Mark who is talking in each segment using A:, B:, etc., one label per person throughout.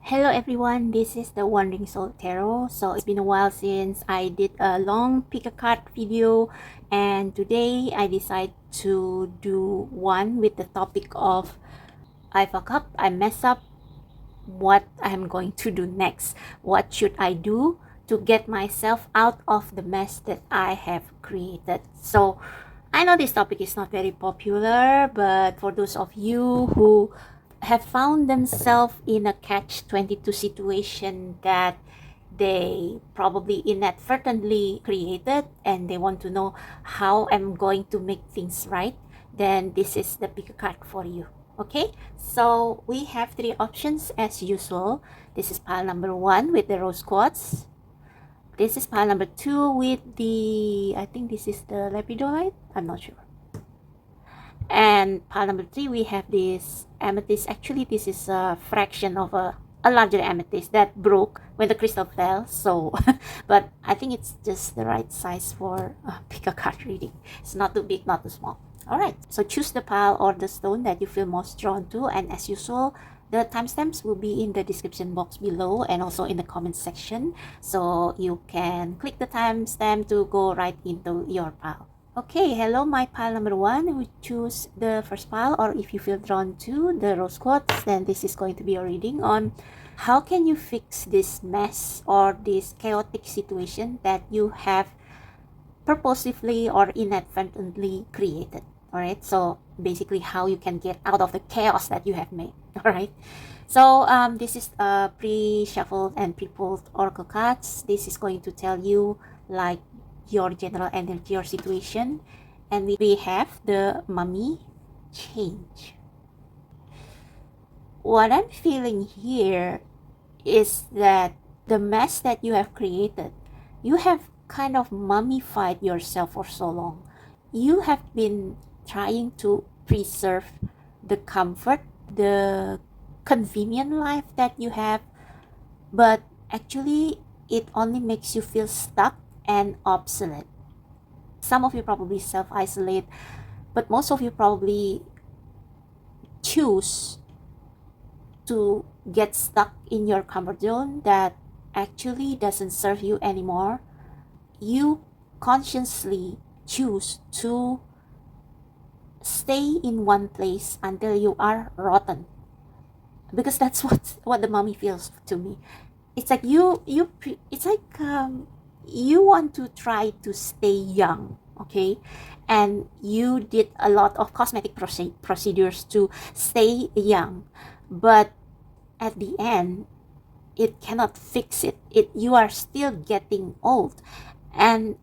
A: Hello everyone, this is the Wandering Soul Tarot. So it's been a while since I did a long pick a card video, and today I decided to do one with the topic of I fuck up, I mess up, what I'm going to do next. What should I do to get myself out of the mess that I have created? So I know this topic is not very popular, but for those of you who have found themselves in a catch-22 situation that they probably inadvertently created and they want to know how I'm going to make things right, then this is the pick a card for you. Okay, so we have three options as usual. This is pile number 1 with the rose quartz. This is pile number 2 with the, I think this is the lepidolite, I'm not sure. And pile number 3 we have this amethyst. Actually this is a fraction of a larger amethyst that broke when the crystal fell, so but I think it's just the right size for pick a card reading. It's not too big, not too small. All right, so choose the pile or the stone that you feel most drawn to, and as usual the timestamps will be in the description box below and also in the comment section, so you can click the timestamp to go right into your pile. Okay, hello my pile number 1. We choose the first pile, or if you feel drawn to the rose quartz, then this is going to be a reading on how can you fix this mess or this chaotic situation that you have purposefully or inadvertently created. All right, so basically how you can get out of the chaos that you have made. All right, so this is pre-shuffled and pre-pulled oracle cards. This is going to tell you like your general energy or situation, and we have the mummy change. What I'm feeling here is that the mess that you have created, you have kind of mummified yourself for so long. You have been trying to preserve the comfort, the convenient life that you have, but actually it only makes you feel stuck and obsolete. Some of you probably self-isolate, but most of you probably choose to get stuck in your comfort zone that actually doesn't serve you anymore. You consciously choose to stay in one place until you are rotten, because that's what the mummy feels to me. It's like it's like you want to try to stay young, okay, and you did a lot of cosmetic procedures to stay young, but at the end it cannot fix it. You are still getting old, and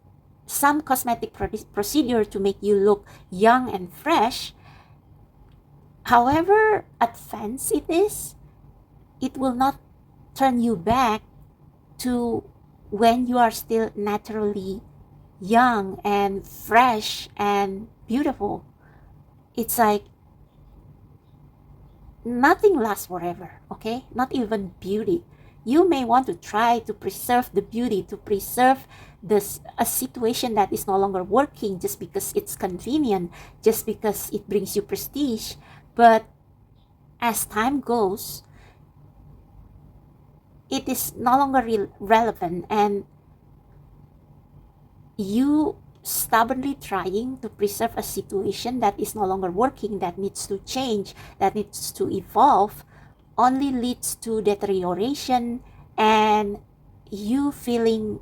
A: some cosmetic procedure to make you look young and fresh, however advanced it is, it will not turn you back to when you are still naturally young and fresh and beautiful. It's like nothing lasts forever, okay? Not even beauty. You may want to try to preserve the beauty, to preserve a situation that is no longer working just because it's convenient, just because it brings you prestige. But as time goes, it is no longer relevant, and you stubbornly trying to preserve a situation that is no longer working, that needs to change, that needs to evolve, only leads to deterioration and you feeling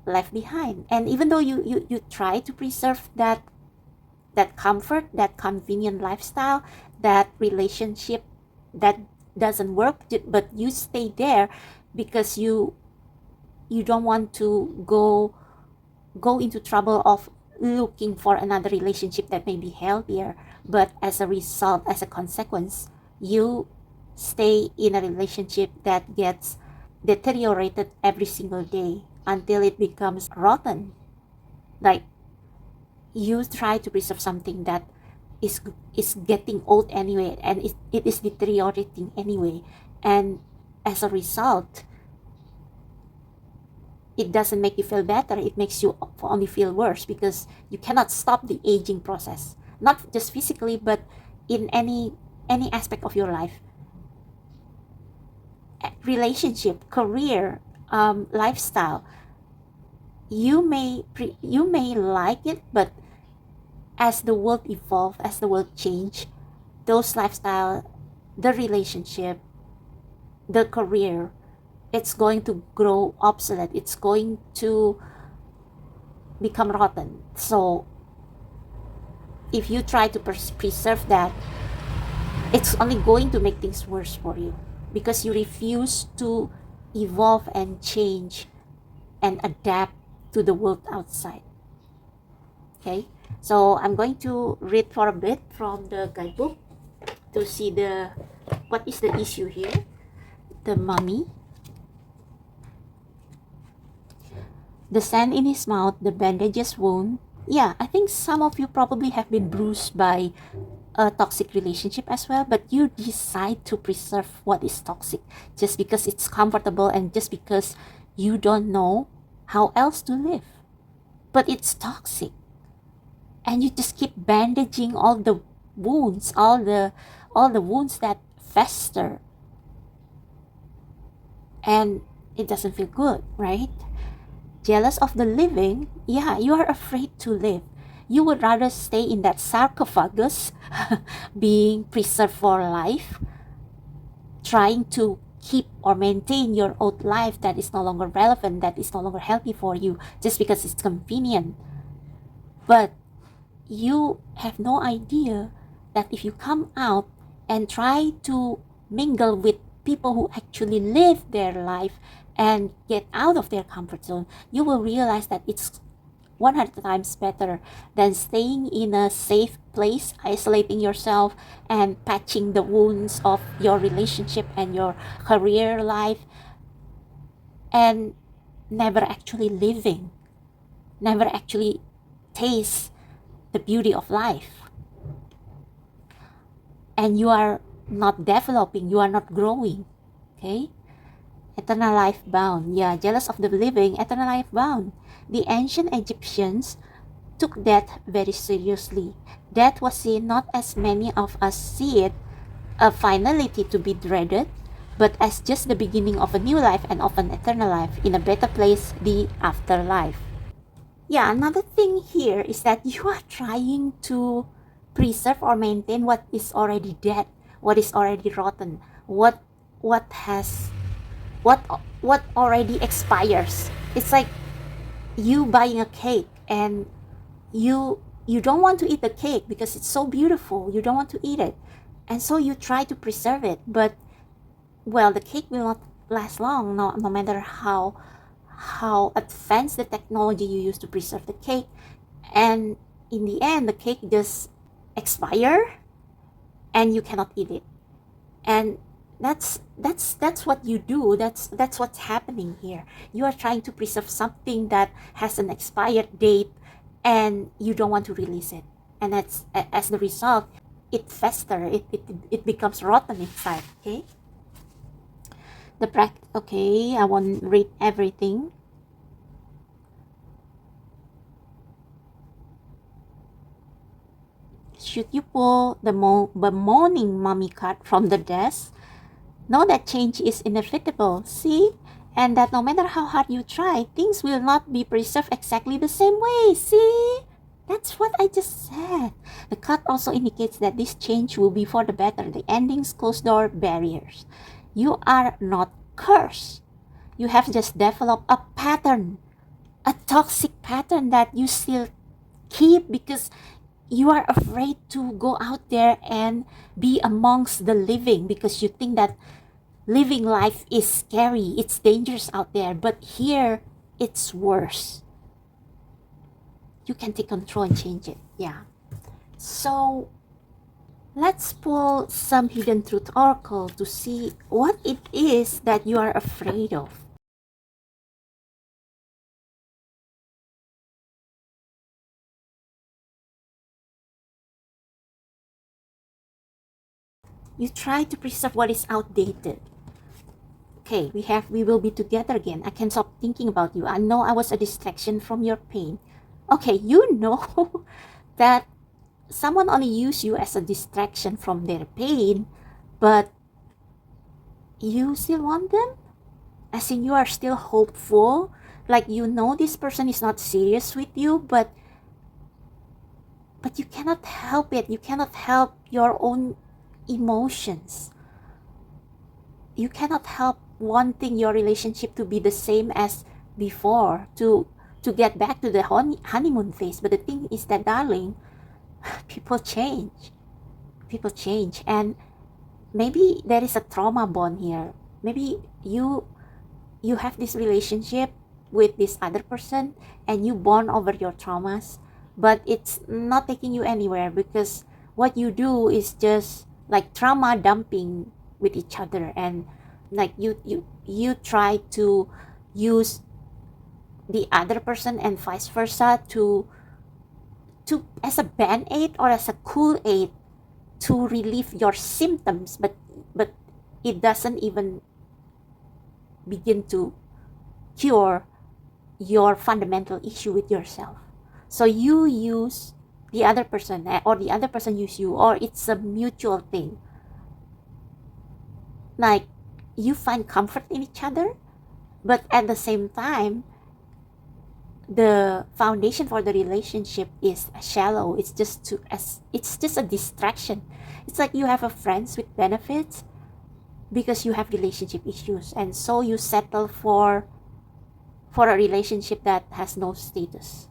A: left behind. And even though you try to preserve that comfort, that convenient lifestyle, that relationship that doesn't work, but you stay there because you don't want to go into trouble of looking for another relationship that may be healthier. But as a result, as a consequence, you stay in a relationship that gets deteriorated every single day until it becomes rotten. Like you try to preserve something that is getting old anyway, and it is deteriorating anyway, and as a result it doesn't make you feel better. It makes you only feel worse because you cannot stop the aging process, not just physically but in any aspect of your life. relationship, career, lifestyle. You may like it, but as the world evolve, as the world change, those lifestyle, the relationship, the career, it's going to grow obsolete. It's going to become rotten. So if you try to preserve that, it's only going to make things worse for you, because you refuse to evolve and change and adapt to the world outside. Okay, so I'm going to read for a bit from the guidebook to see what is the issue here. The mummy, the sand in his mouth, the bandages wound. Yeah, I think some of you probably have been bruised by a toxic relationship as well, but you decide to preserve what is toxic just because it's comfortable and just because you don't know how else to live. But it's toxic, and you just keep bandaging all the wounds, all the wounds that fester, and it doesn't feel good, right? Jealous of the living. Yeah, you are afraid to live. You would rather stay in that sarcophagus being preserved for life, trying to keep or maintain your old life that is no longer relevant, that is no longer healthy for you, just because it's convenient. But you have no idea that if you come out and try to mingle with people who actually live their life and get out of their comfort zone, you will realize that it's 100 times better than staying in a safe place, isolating yourself and patching the wounds of your relationship and your career life, and never actually living, never actually taste the beauty of life. And you are not developing, you are not growing. Okay? Eternal life bound. Yeah, jealous of the living, eternal life bound. The ancient Egyptians took death very seriously. Death was seen not as many of us see it, a finality to be dreaded, but as just the beginning of a new life and of an eternal life in a better place, the afterlife. Yeah, another thing here is that you are trying to preserve or maintain what is already dead, what is already rotten, what has what already expires. It's like you buying a cake and you don't want to eat the cake because it's so beautiful. You don't want to eat it, and so you try to preserve it. But well, the cake will not last long. No matter how advanced the technology you use to preserve the cake, and in the end, the cake just expire, and you cannot eat it. And that's what you do. That's what's happening here. You are trying to preserve something that has an expired date, and you don't want to release it. And that's, as the result, it festers. It becomes rotten inside. Okay. Okay, I won't read everything. Should you pull the bemoaning mummy card from the desk, know that change is inevitable, see? And that no matter how hard you try, things will not be preserved exactly the same way, see? That's what I just said. The card also indicates that this change will be for the better. The endings close door barriers. You are not cursed. You have just developed a pattern, a toxic pattern that you still keep because you are afraid to go out there and be amongst the living, because you think that living life is scary, it's dangerous out there. But here, it's worse. You can take control and change it. Yeah. So let's pull some hidden truth oracle to see what it is that you are afraid of. You try to preserve what is outdated. Okay, we will be together again. I can't stop thinking about you. I know I was a distraction from your pain. Okay, you know that someone only used you as a distraction from their pain, but you still want them? As in, you are still hopeful, like you know this person is not serious with you, but you cannot help it. You cannot help your own emotions. You cannot help wanting your relationship to be the same as before, to get back to the honeymoon phase. But the thing is that, darling, people change. People change, and maybe there is a trauma bond here. Maybe you have this relationship with this other person and you bond over your traumas, but it's not taking you anywhere, because what you do is just like trauma dumping with each other, and like you try to use the other person and vice versa to as a band-aid or as a cool aid to relieve your symptoms, but it doesn't even begin to cure your fundamental issue with yourself. So you use the other person, or the other person use you, or it's a mutual thing. Like, you find comfort in each other, but at the same time, the foundation for the relationship is shallow. It's just a distraction. It's like you have a friends with benefits because you have relationship issues, and so you settle for a relationship that has no status.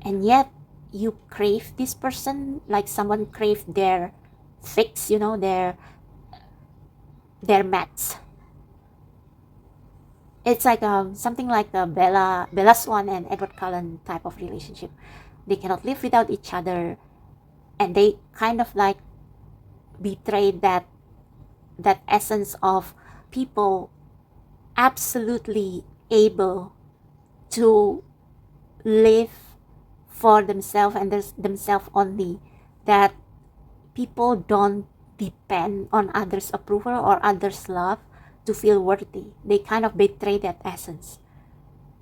A: And yet you crave this person like someone craved their fix, their mats. It's like something like the Bella Swan and Edward Cullen type of relationship. They cannot live without each other, and they kind of like betrayed that essence of people absolutely able to live for themselves and themselves only, that people don't depend on others' approval or others' love to feel worthy. They kind of betray that essence.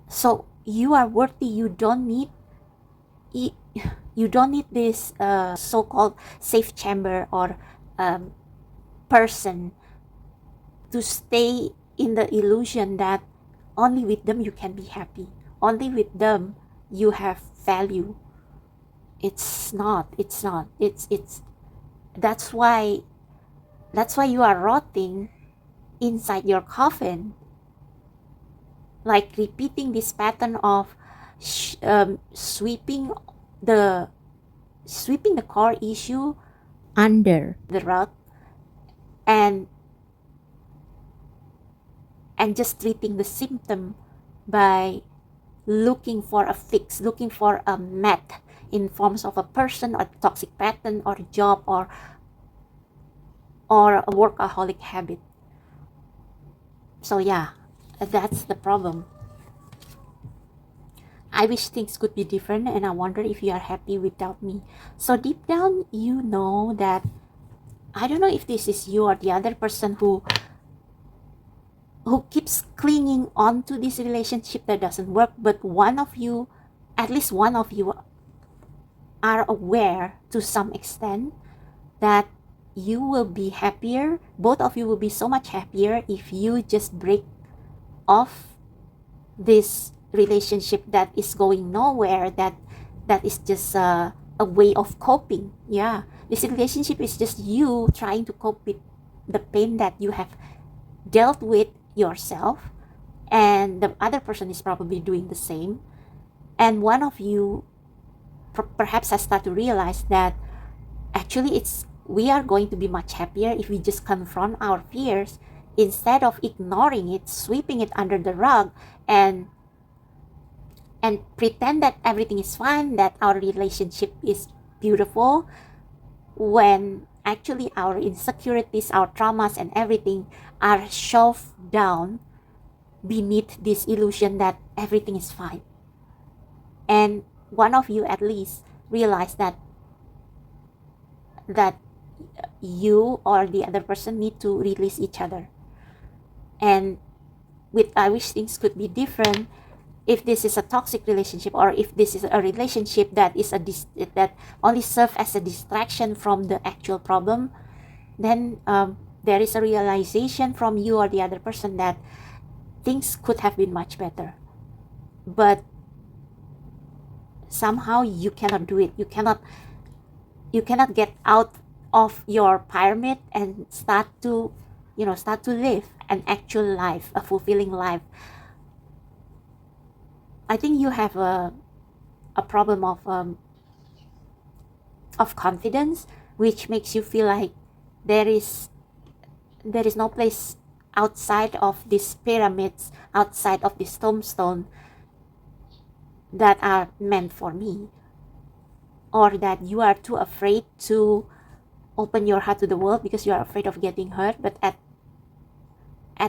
A: So you are worthy. You don't need this so-called safe chamber or person to stay in the illusion that only with them you can be happy, only with them you have value. It's not. That's why you are rotting inside your coffin, like repeating this pattern of sweeping the core issue under the rug, and just treating the symptom by looking for a fix, looking for a mat in forms of a person or toxic pattern or job or a workaholic habit. So yeah, that's the problem. I wish things could be different, and I wonder if you are happy without me. So deep down, you know that, I don't know if this is you or the other person who keeps clinging on to this relationship that doesn't work, but at least one of you are aware to some extent that you will be happier, both of you will be so much happier if you just break off this relationship that is going nowhere, that is just a way of coping. Yeah, this relationship is just you trying to cope with the pain that you have dealt with yourself, and the other person is probably doing the same, and one of you perhaps has started to realize that actually we are going to be much happier if we just confront our fears instead of ignoring it, sweeping it under the rug, and pretend that everything is fine, that our relationship is beautiful, when actually our insecurities, our traumas, and everything are shoved down beneath this illusion that everything is fine. And one of you at least realize that you or the other person need to release each other. And I wish things could be different. If this is a toxic relationship, or if this is a relationship that is that only serves as a distraction from the actual problem, then there is a realization from you or the other person that things could have been much better, but somehow you cannot do it. You cannot get out of your pyramid and start to live an actual life, a fulfilling life. I think you have a problem of confidence, which makes you feel like there is no place outside of these pyramids, outside of this tombstone, that are meant for me, or that you are too afraid to open your heart to the world because you are afraid of getting hurt, but at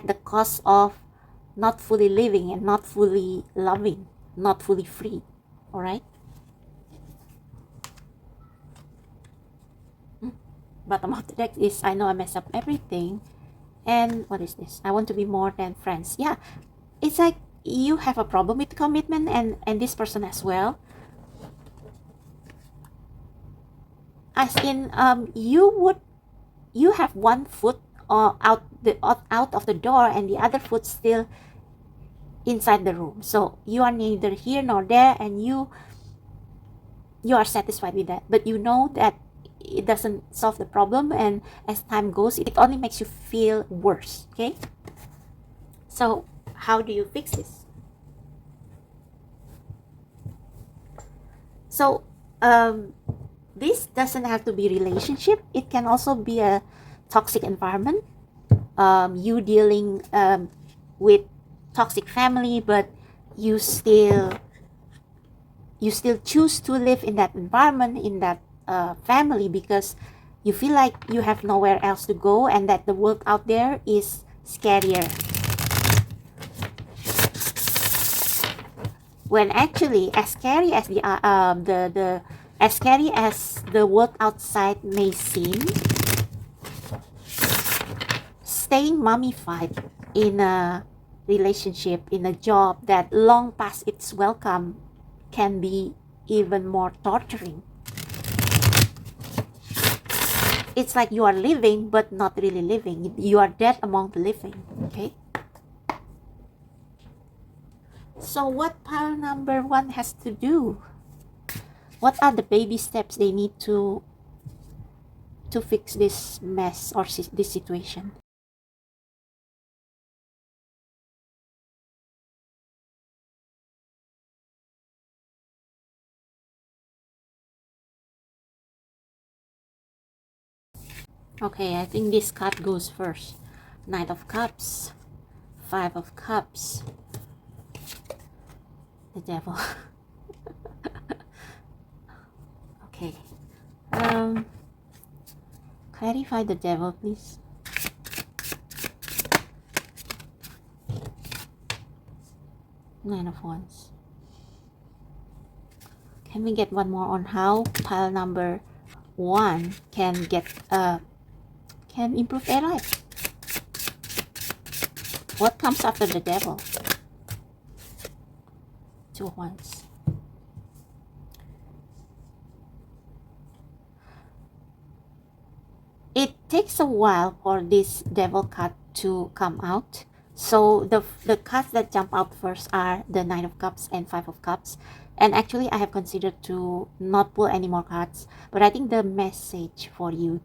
A: the cost of not fully living and not fully loving, not fully free. All right. Bottom of the deck is, I know I mess up everything. And what is this? I want to be more than friends. Yeah, it's like you have a problem with commitment, and this person as well. As in, you have one foot out of the door and the other foot still inside the room. So you are neither here nor there, and you are satisfied with that, but you know that it doesn't solve the problem, and as time goes, it only makes you feel worse. Okay, so how do you fix this? So this doesn't have to be relationship. It can also be a toxic environment. You dealing with toxic family, but you still choose to live in that environment, in that family, because you feel like you have nowhere else to go, and that the world out there is scarier, when actually, as scary as as scary as the world outside may seem, staying mummified in a relationship, in a job that long past its welcome, can be even more torturing. It's like you are living but not really living. You are dead among the living. Okay, so what pile number 1 has to do? What are the baby steps they need to fix this mess or this situation? Okay, I think this card goes first. Knight of Cups, 5 of Cups, the Devil. Okay, clarify the Devil, please. Nine of Wands. Can we get one more on how pile number 1 can improve their life? What comes after the Devil? 2 of Wands. It takes a while for this Devil card to come out. So the cards that jump out first are the Nine of Cups and 5 of Cups. And actually, I have considered to not pull any more cards. But I think the message for you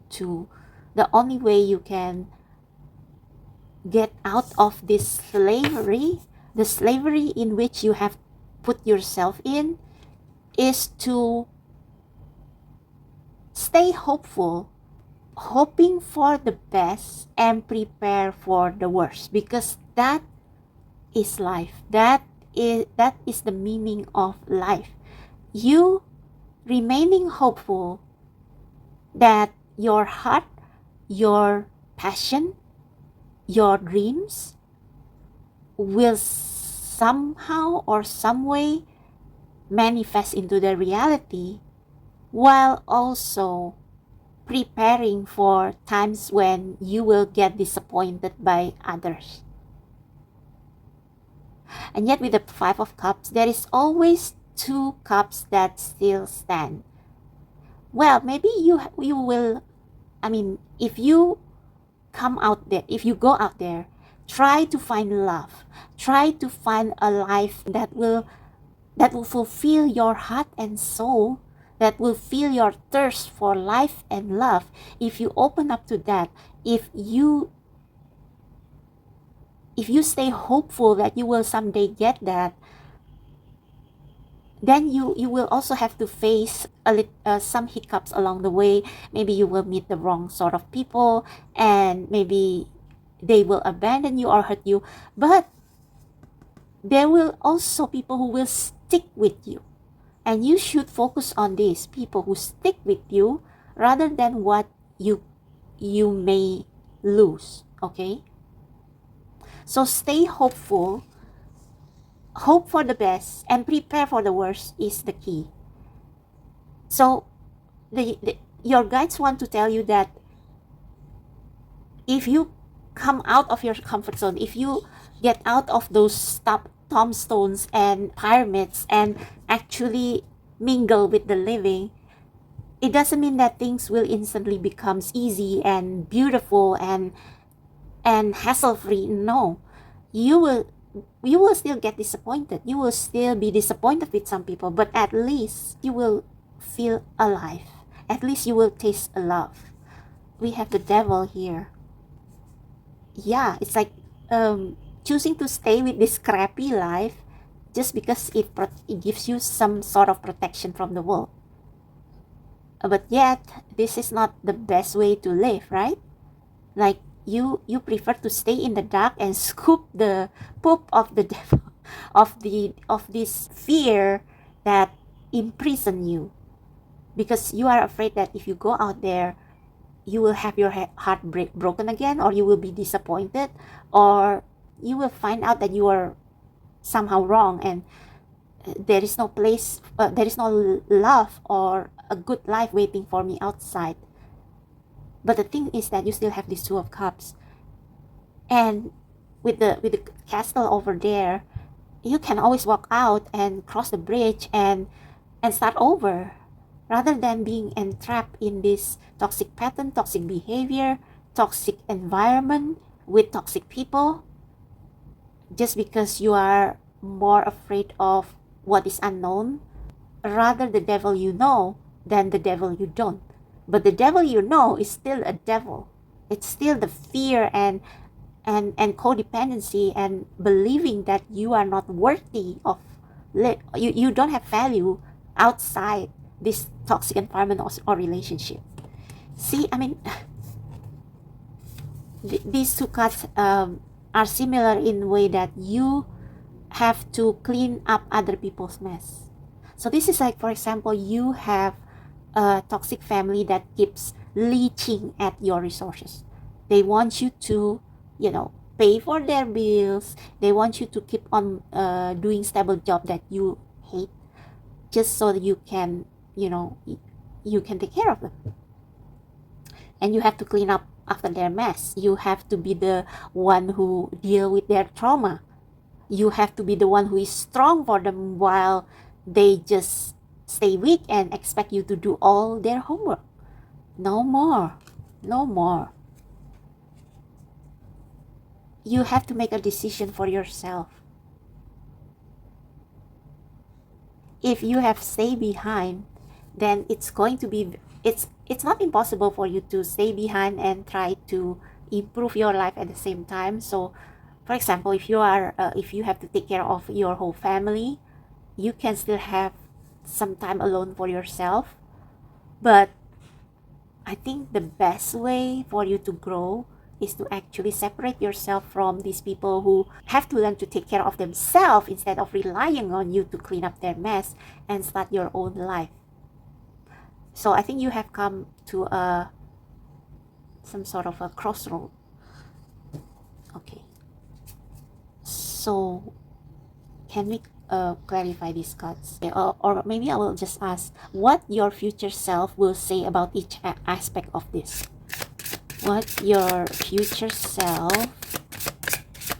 A: the only way you can get out of this slavery, the slavery in which you have put yourself in, is to stay hopeful, hoping for the best and prepare for the worst, because that is life. That is the meaning of life. You remaining hopeful that your heart, your passion, your dreams will somehow or some way manifest into the reality, while also preparing for times when you will get disappointed by others. And yet with the 5 of Cups, there is always 2 cups that still stand. Well, maybe you will, I mean, if you come out there, if you go out there, try to find love. Try to find a life that will fulfill your heart and soul, that will fill your thirst for life and love. If you open up to that, if you stay hopeful that you will someday get that, then you will also have to face some hiccups along the way. Maybe you will meet the wrong sort of people, and maybe they will abandon you or hurt you, but there will also people who will stick with you, and you should focus on these people who stick with you rather than what you may lose. Okay, so stay hopeful. Hope for the best and prepare for the worst is the key. So your guides want to tell you that if you come out of your comfort zone, if you get out of those tombstones and pyramids and actually mingle with the living, it doesn't mean that things will instantly become easy and beautiful and hassle-free. No, you will still get disappointed. You will still be disappointed with some people, but at least you will feel alive. At least you will taste love. We have the devil here. Yeah, it's like choosing to stay with this crappy life just because it gives you some sort of protection from the world. But yet, this is not the best way to live, right? Like, you prefer to stay in the dark and scoop the poop of the devil, of this fear that imprison you, because you are afraid that if you go out there, you will have your heart broken again, or you will be disappointed, or you will find out that you are somehow wrong, and there is no place, there is no love or a good life waiting for me outside. But the thing is that you still have this Two of Cups, and with the castle over there, you can always walk out and cross the bridge and start over, rather than being entrapped in this toxic pattern, toxic behavior, toxic environment with toxic people, just because you are more afraid of what is unknown, rather the devil you know than the devil you don't. But the devil you know is still a devil. It's still the fear and codependency and believing that you are not worthy of you don't have value outside this toxic environment or relationship. See, I mean, these two cards are similar in a way that you have to clean up other people's mess. So this is like, for example, you have a toxic family that keeps leeching at your resources. They want you to, pay for their bills. They want you to keep on doing stable job that you hate, just so that you can, you can take care of them. And you have to clean up after their mess. You have to be the one who deal with their trauma. You have to be the one who is strong for them while they just stay weak and expect you to do all their homework. No more. No more. You have to make a decision for yourself. If you have stayed behind, then it's going to be, it's not impossible for you to stay behind and try to improve your life at the same time. So, for example, if you have to take care of your whole family, you can still have some time alone for yourself. But I think the best way for you to grow is to actually separate yourself from these people who have to learn to take care of themselves instead of relying on you to clean up their mess and start your own life. So I think you have come to some sort of a crossroad. Okay. So can we clarify these cards? Or maybe I will just ask what your future self will say about each aspect of this. What your future self,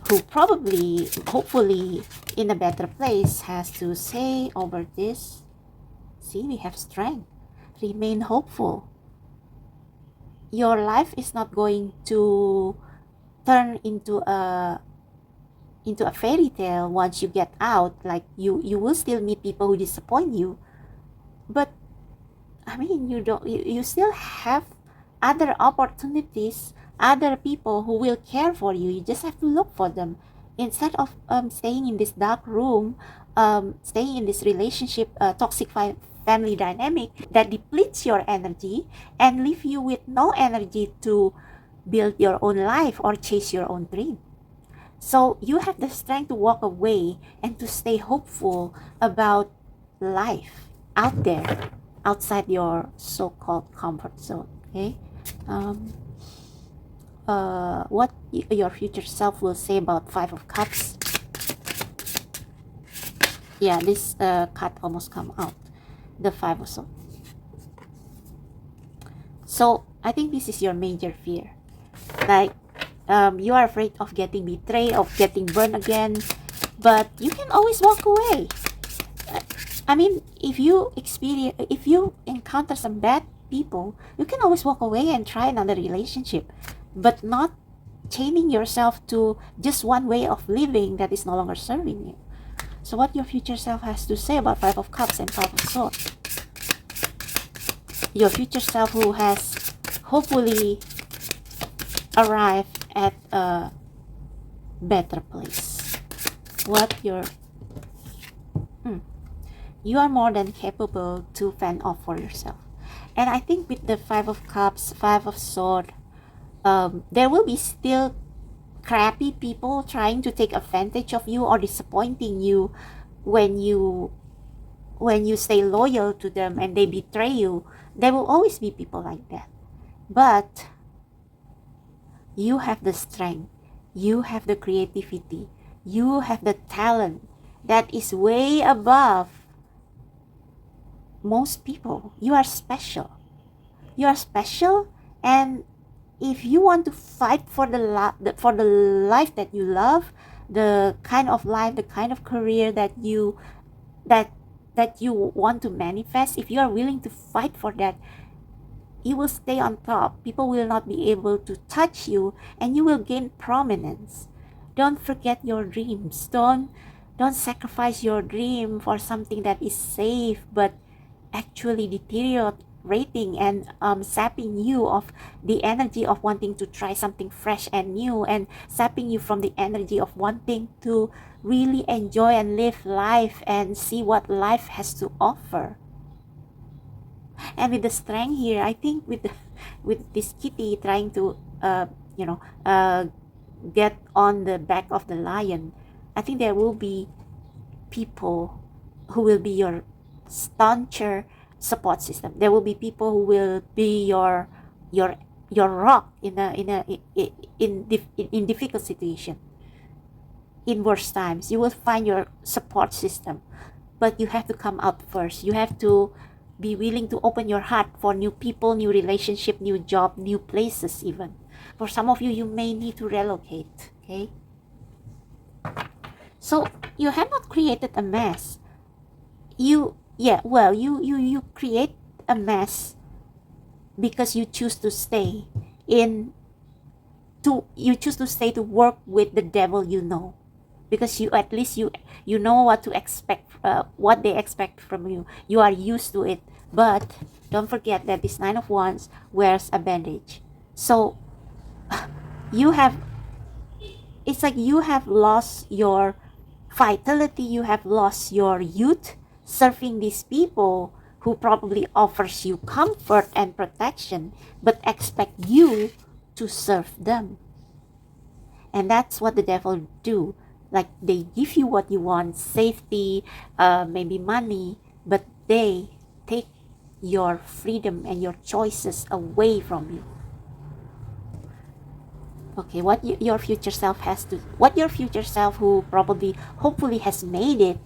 A: who probably, hopefully in a better place, has to say over this. See, we have strength. Remain hopeful. your life is not going to turn into a fairy tale once you get out. Like you will still meet people who disappoint you, but I mean, you still have other opportunities, other people who will care for you. You just have to look for them instead of staying in this dark room, staying in this relationship, toxic family dynamic that depletes your energy and leave you with no energy to build your own life or chase your own dream. So you have the strength to walk away and to stay hopeful about life out there, outside your so-called comfort zone. Okay, what your future self will say about Five of Cups. Yeah, this card almost come out, the Five of Swords. So I think this is your major fear, like you are afraid of getting betrayed, of getting burned again, but you can always walk away. I mean, if you encounter some bad people, you can always walk away and try another relationship, but not chaining yourself to just one way of living that is no longer serving you. So what your future self has to say about Five of Cups and Five of Swords? Your future self who has hopefully arrived at a better place. What your you are more than capable to fend off for yourself. And I think with the Five of Cups, Five of Swords, there will be still crappy people trying to take advantage of you or disappointing you when you stay loyal to them and they betray you. There will always be people like that. But you have the strength, you have the creativity, you have the talent that is way above most people. You are special. You are special, and if you want to fight for the life that you love, the kind of life, the kind of career that you want to manifest, if you are willing to fight for that, you will stay on top. People will not be able to touch you, and you will gain prominence. Don't forget your dreams. Don't sacrifice your dream for something that is safe but actually deteriorating and sapping you of the energy of wanting to try something fresh and new, and sapping you from the energy of wanting to really enjoy and live life and see what life has to offer. And with the strength here, I think with this kitty trying to get on the back of the lion, I think there will be people who will be your stauncher support system. There will be people who will be your rock in difficult situation. In worst times, you will find your support system, but you have to come out first. You have to be willing to open your heart for new people, new relationship, new job, new places even. For some of you, you may need to relocate, okay? So you have not created a mess. You create a mess because you choose to stay to work with the devil, because you at least you know what to expect, what they expect from you. You are used to it. But don't forget that this Nine of Wands wears a bandage. So it's like you have lost your vitality, you have lost your youth serving these people who probably offers you comfort and protection but expect you to serve them. And that's what the devil do. Like, they give you what you want, safety, maybe money, but they take your freedom and your choices away from you. Okay, what your future self who probably hopefully has made it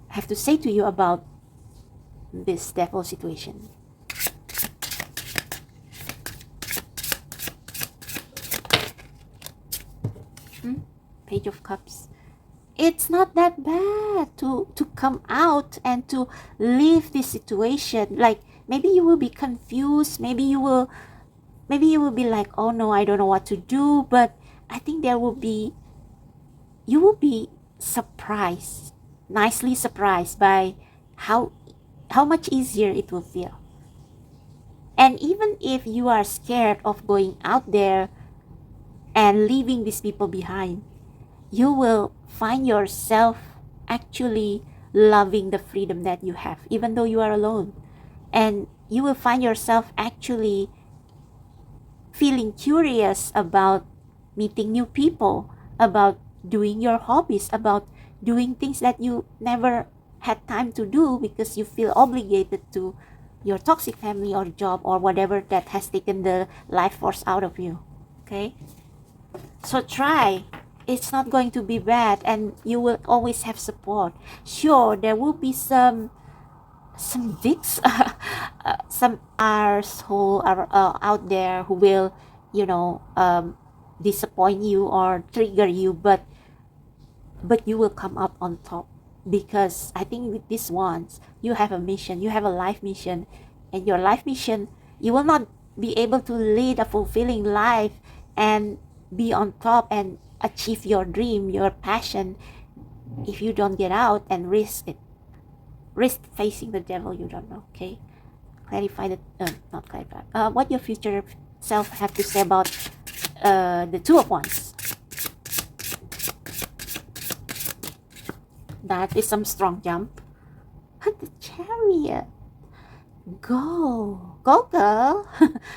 A: have to say to you about this devil situation. Page of Cups. It's not that bad to come out and to leave this situation. Like, maybe you will be confused, maybe you will maybe you will be like, oh no, I don't know what to do, but I think you will be surprised, nicely surprised by how much easier it will feel. And even if you are scared of going out there and leaving these people behind, you will find yourself actually loving the freedom that you have, even though you are alone. And you will find yourself actually feeling curious about meeting new people, about doing your hobbies, about doing things that you never had time to do because you feel obligated to your toxic family or job or whatever that has taken the life force out of you. Okay? So try. It's not going to be bad, and you will always have support. Sure, there will be some dicks, some who are out there who will, disappoint you or trigger you, but you will come up on top, because I think with these ones, you have a mission, you have a life mission, and your life mission, you will not be able to lead a fulfilling life and be on top and achieve your dream, your passion, if you don't get out and risk it. Risk facing the devil you don't know. Okay, clarify the not clarify. What your future self have to say about the Two of Wands. That is some strong jump. The Chariot. Go girl.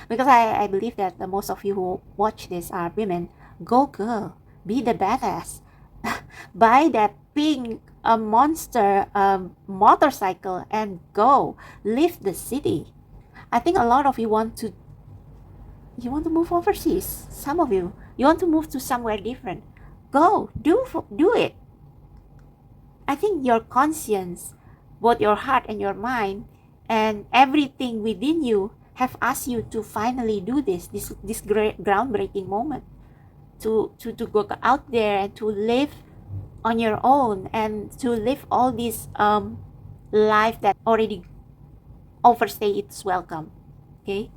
A: Because I believe that the most of you who watch this are women. Go girl, be the badass. Buy that pink monster motorcycle and go live the city. I think a lot of you want to move overseas. Some of you want to move to somewhere different. Go do it. I think your conscience, both your heart and your mind, and everything within you have asked you to finally do this great groundbreaking moment, to go out there and to live on your own and to live all this life that already overstay its welcome. Okay,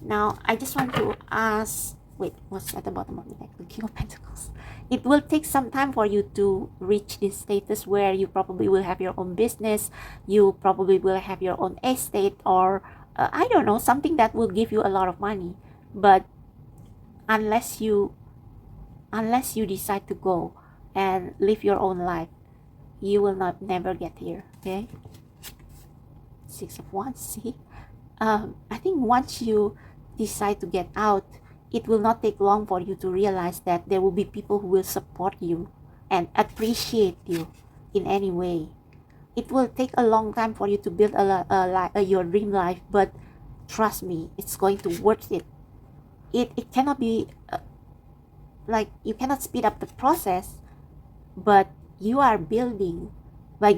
A: now I just want to ask, wait, what's at the bottom of the deck? The King of Pentacles. It will take some time for you to reach this status where you probably will have your own business, you probably will have your own estate, or I don't know, something that will give you a lot of money. But unless you decide to go and live your own life, you will never get here. Okay, Six of Wands. See, I think once you decide to get out, it will not take long for you to realize that there will be people who will support you and appreciate you in any way. It will take a long time for you to build your dream life, but trust me, it's going to worth it. It cannot be like, you cannot speed up the process, but you are building by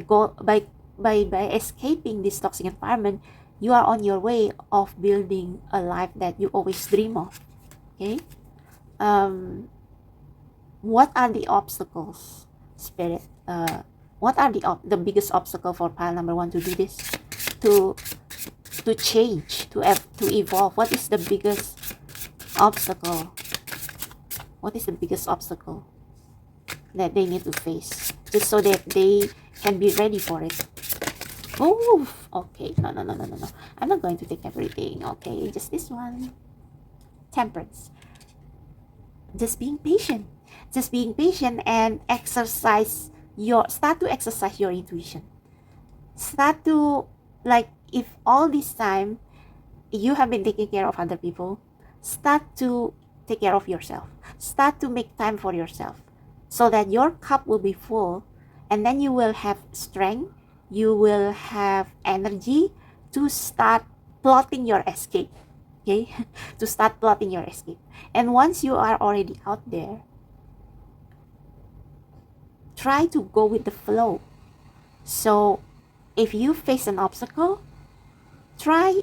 A: escaping this toxic environment. You are on your way of building a life that you always dream of. Okay, what are the obstacles, Spirit? What are the biggest obstacle for pile number one to do this, to change, to evolve? What is the biggest obstacle? What is the biggest obstacle that they need to face, just so that they can be ready for it? Oh, okay. No. I'm not going to take everything. Okay, just this one. Temperance. Just being patient and start to exercise your intuition. Start to, like, if all this time you have been taking care of other people, start to take care of yourself. Start to make time for yourself, so that your cup will be full, and then you will have strength, you will have energy to start plotting your escape. Okay, to start plotting your escape. And once you are already out there, try to go with the flow. So if you face an obstacle, try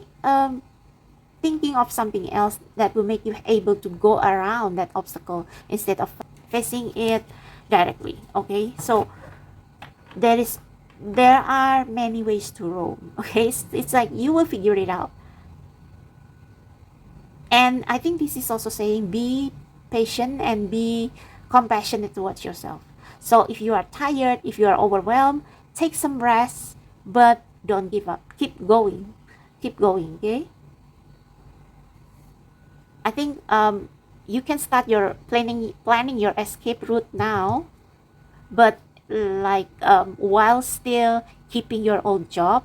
A: thinking of something else that will make you able to go around that obstacle instead of facing it directly. Okay, so there are many ways to roam. Okay, it's like you will figure it out. And I think this is also saying be patient and be compassionate towards yourself. So if you are tired, if you are overwhelmed, take some rest, but don't give up. Keep going. Keep going, okay? I think you can start your planning your escape route now, but like while still keeping your old job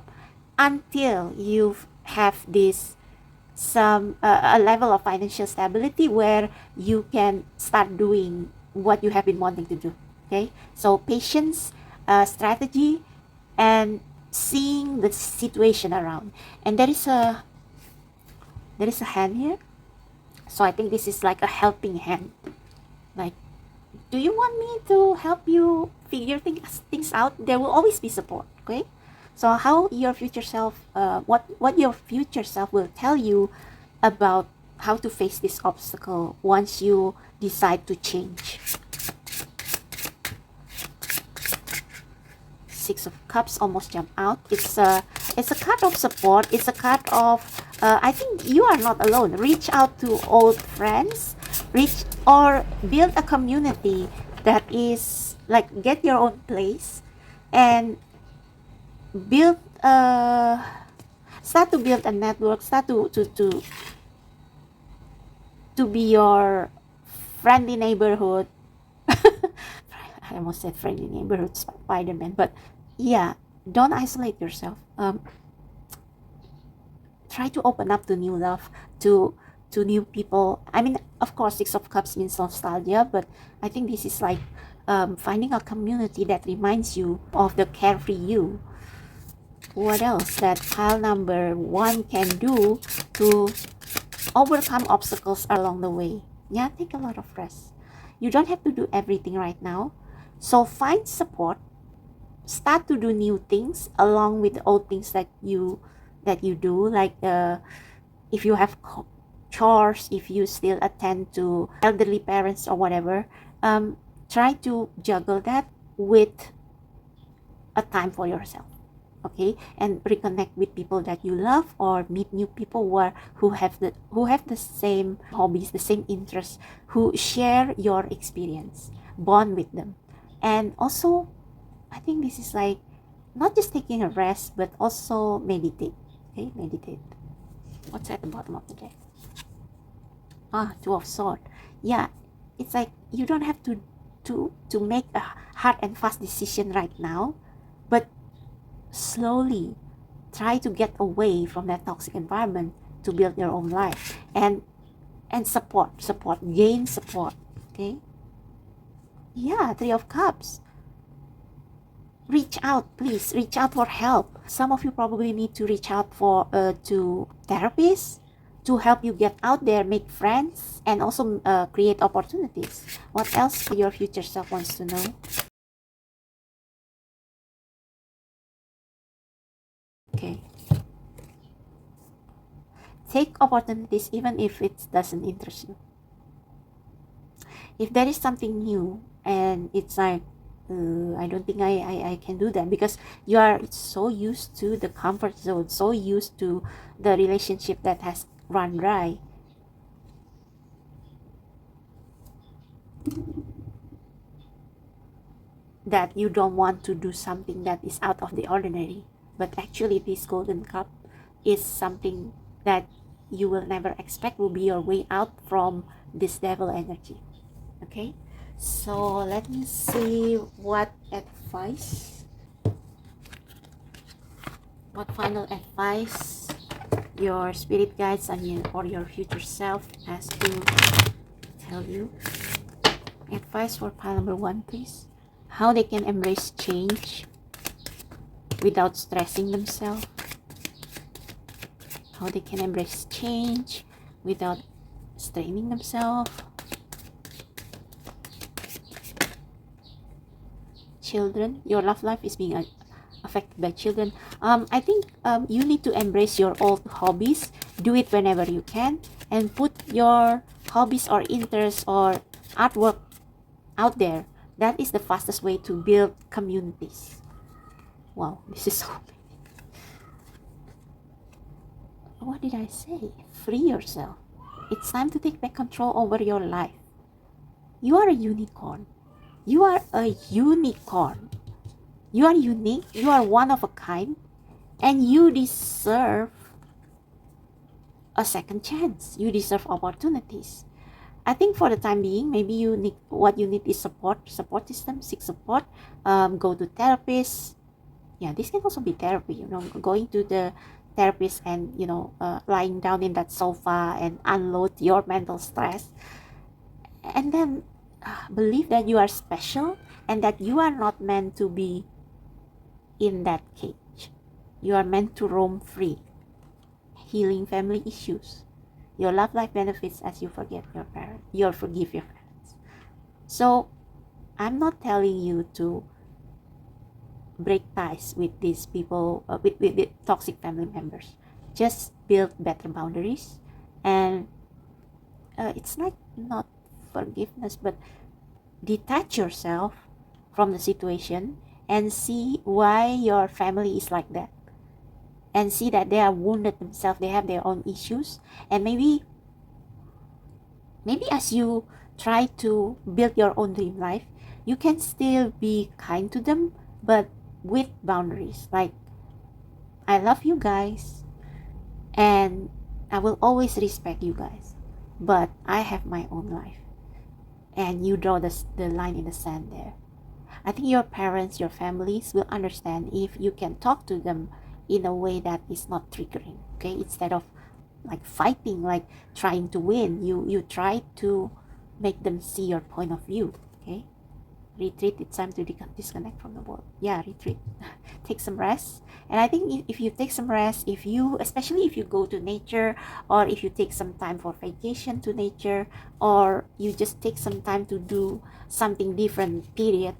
A: until you have this some a level of financial stability where you can start doing what you have been wanting to do. Okay, so patience, strategy, and seeing the situation around. And there is a hand here, so I think this is like a helping hand. Like, do you want me to help you figure things out? There will always be support. Okay, so how your future self, what your future self will tell you about how to face this obstacle once you decide to change. Six of Cups almost jumped out. It's a card of support. It's a card of I think you are not alone. Reach out to old friends, reach or build a community that is like get your own place and build start to build a network, start to be your friendly neighborhood. I almost said friendly neighborhood Spider-Man, but yeah, don't isolate yourself. Try to open up to new love, to new people. I mean, of course, Six of Cups means nostalgia, but I think this is like finding a community that reminds you of the carefree you. What else that pile number one can do to overcome obstacles along the way? Yeah, take a lot of rest. You don't have to do everything right now. So find support. Start to do new things along with the old things that you do. Like if you have chores, if you still attend to elderly parents or whatever, try to juggle that with a time for yourself. Okay, and reconnect with people that you love or meet new people who have the same hobbies, the same interests, who share your experience. Bond with them. And also, I think this is like not just taking a rest but also meditate. Okay, meditate. What's at the bottom of the deck? Two of Swords. Yeah, it's like you don't have to make a hard and fast decision right now, but slowly try to get away from that toxic environment to build your own life and gain support. Okay, yeah, Three of Cups. Reach out, please reach out for help. Some of you probably need to reach out for to therapists to help you get out there, make friends, and also create opportunities. What else your future self wants to know? Okay, take opportunities even if it doesn't interest you. If there is something new and it's like I don't think I can do that, because you are so used to the comfort zone, so used to the relationship that has run dry. That you don't want to do something that is out of the ordinary. But actually, this Golden Cup is something that you will never expect will be your way out from this devil energy. Okay, so let me see what final advice your spirit guides and or your future self has to tell you. Advice for pile number one, please. How they can embrace change without stressing themselves. How they can embrace change without straining themselves. Children, your love life is being affected by children. I think you need to embrace your old hobbies. Do it whenever you can and put your hobbies or interests or artwork out there. That is the fastest way to build communities. Wow, this is so many. What did I say? Free yourself. It's time to take back control over your life. You are a unicorn. You are a unicorn. You are unique. You are one of a kind. And you deserve a second chance. You deserve opportunities. I think for the time being, maybe what you need is support system, seek support, go to therapists. Yeah, this can also be therapy, going to the therapist and, lying down in that sofa and unload your mental stress. And then believe that you are special and that you are not meant to be in that cage. You are meant to roam free, healing family issues. Your love life benefits as you forgive your parents. So I'm not telling you to break ties with these people, with toxic family members. Just build better boundaries, and it's like not forgiveness, but detach yourself from the situation and see why your family is like that, and see that they are wounded themselves, they have their own issues, and maybe as you try to build your own dream life, you can still be kind to them, but with boundaries. Like, I love you guys and I will always respect you guys, but I have my own life, and you draw the line in the sand there. I think your parents, your families will understand if you can talk to them in a way that is not triggering, okay? Instead of like fighting, like trying to win, you try to make them see your point of view, okay? Retreat, it's time to disconnect from the world. Yeah, retreat. Take some rest. And I think if you take some rest, especially if you go to nature, or if you take some time for vacation to nature, or you just take some time to do something different, period,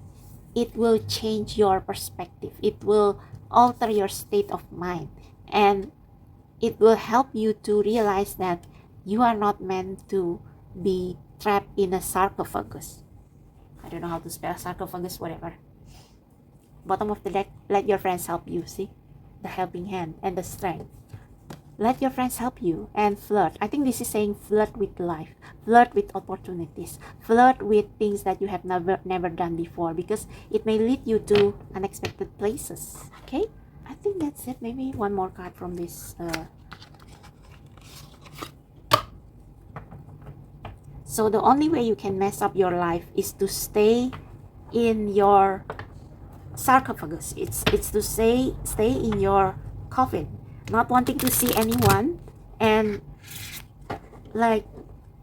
A: it will change your perspective. It will alter your state of mind, and it will help you to realize that you are not meant to be trapped in a sarcophagus. I don't know how to spell sarcophagus, whatever. Bottom of the deck, let your friends help you, see? The helping hand and the strength. Let your friends help you and flirt. I think this is saying flirt with life, flirt with opportunities, flirt with things that you have never done before, because it may lead you to unexpected places, okay? I think that's it. Maybe one more card from this. So the only way you can mess up your life is to stay in your sarcophagus. It's to stay in your coffin, not wanting to see anyone, and like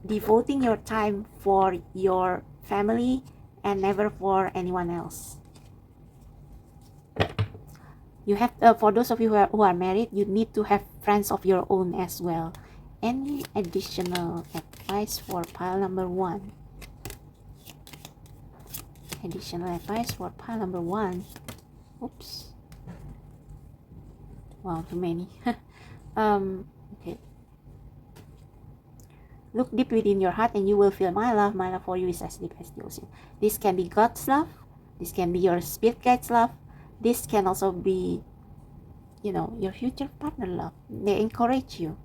A: devoting your time for your family and never for anyone else. You have for those of you who are married, you need to have friends of your own as well. Any additional advice for pile number 1? Additional advice for pile number 1. Oops. Wow, too many. Okay. Look deep within your heart and you will feel my love. My love for you is as deep as the ocean. This can be God's love. This can be your spirit guide's love. This can also be, your future partner love. They encourage you.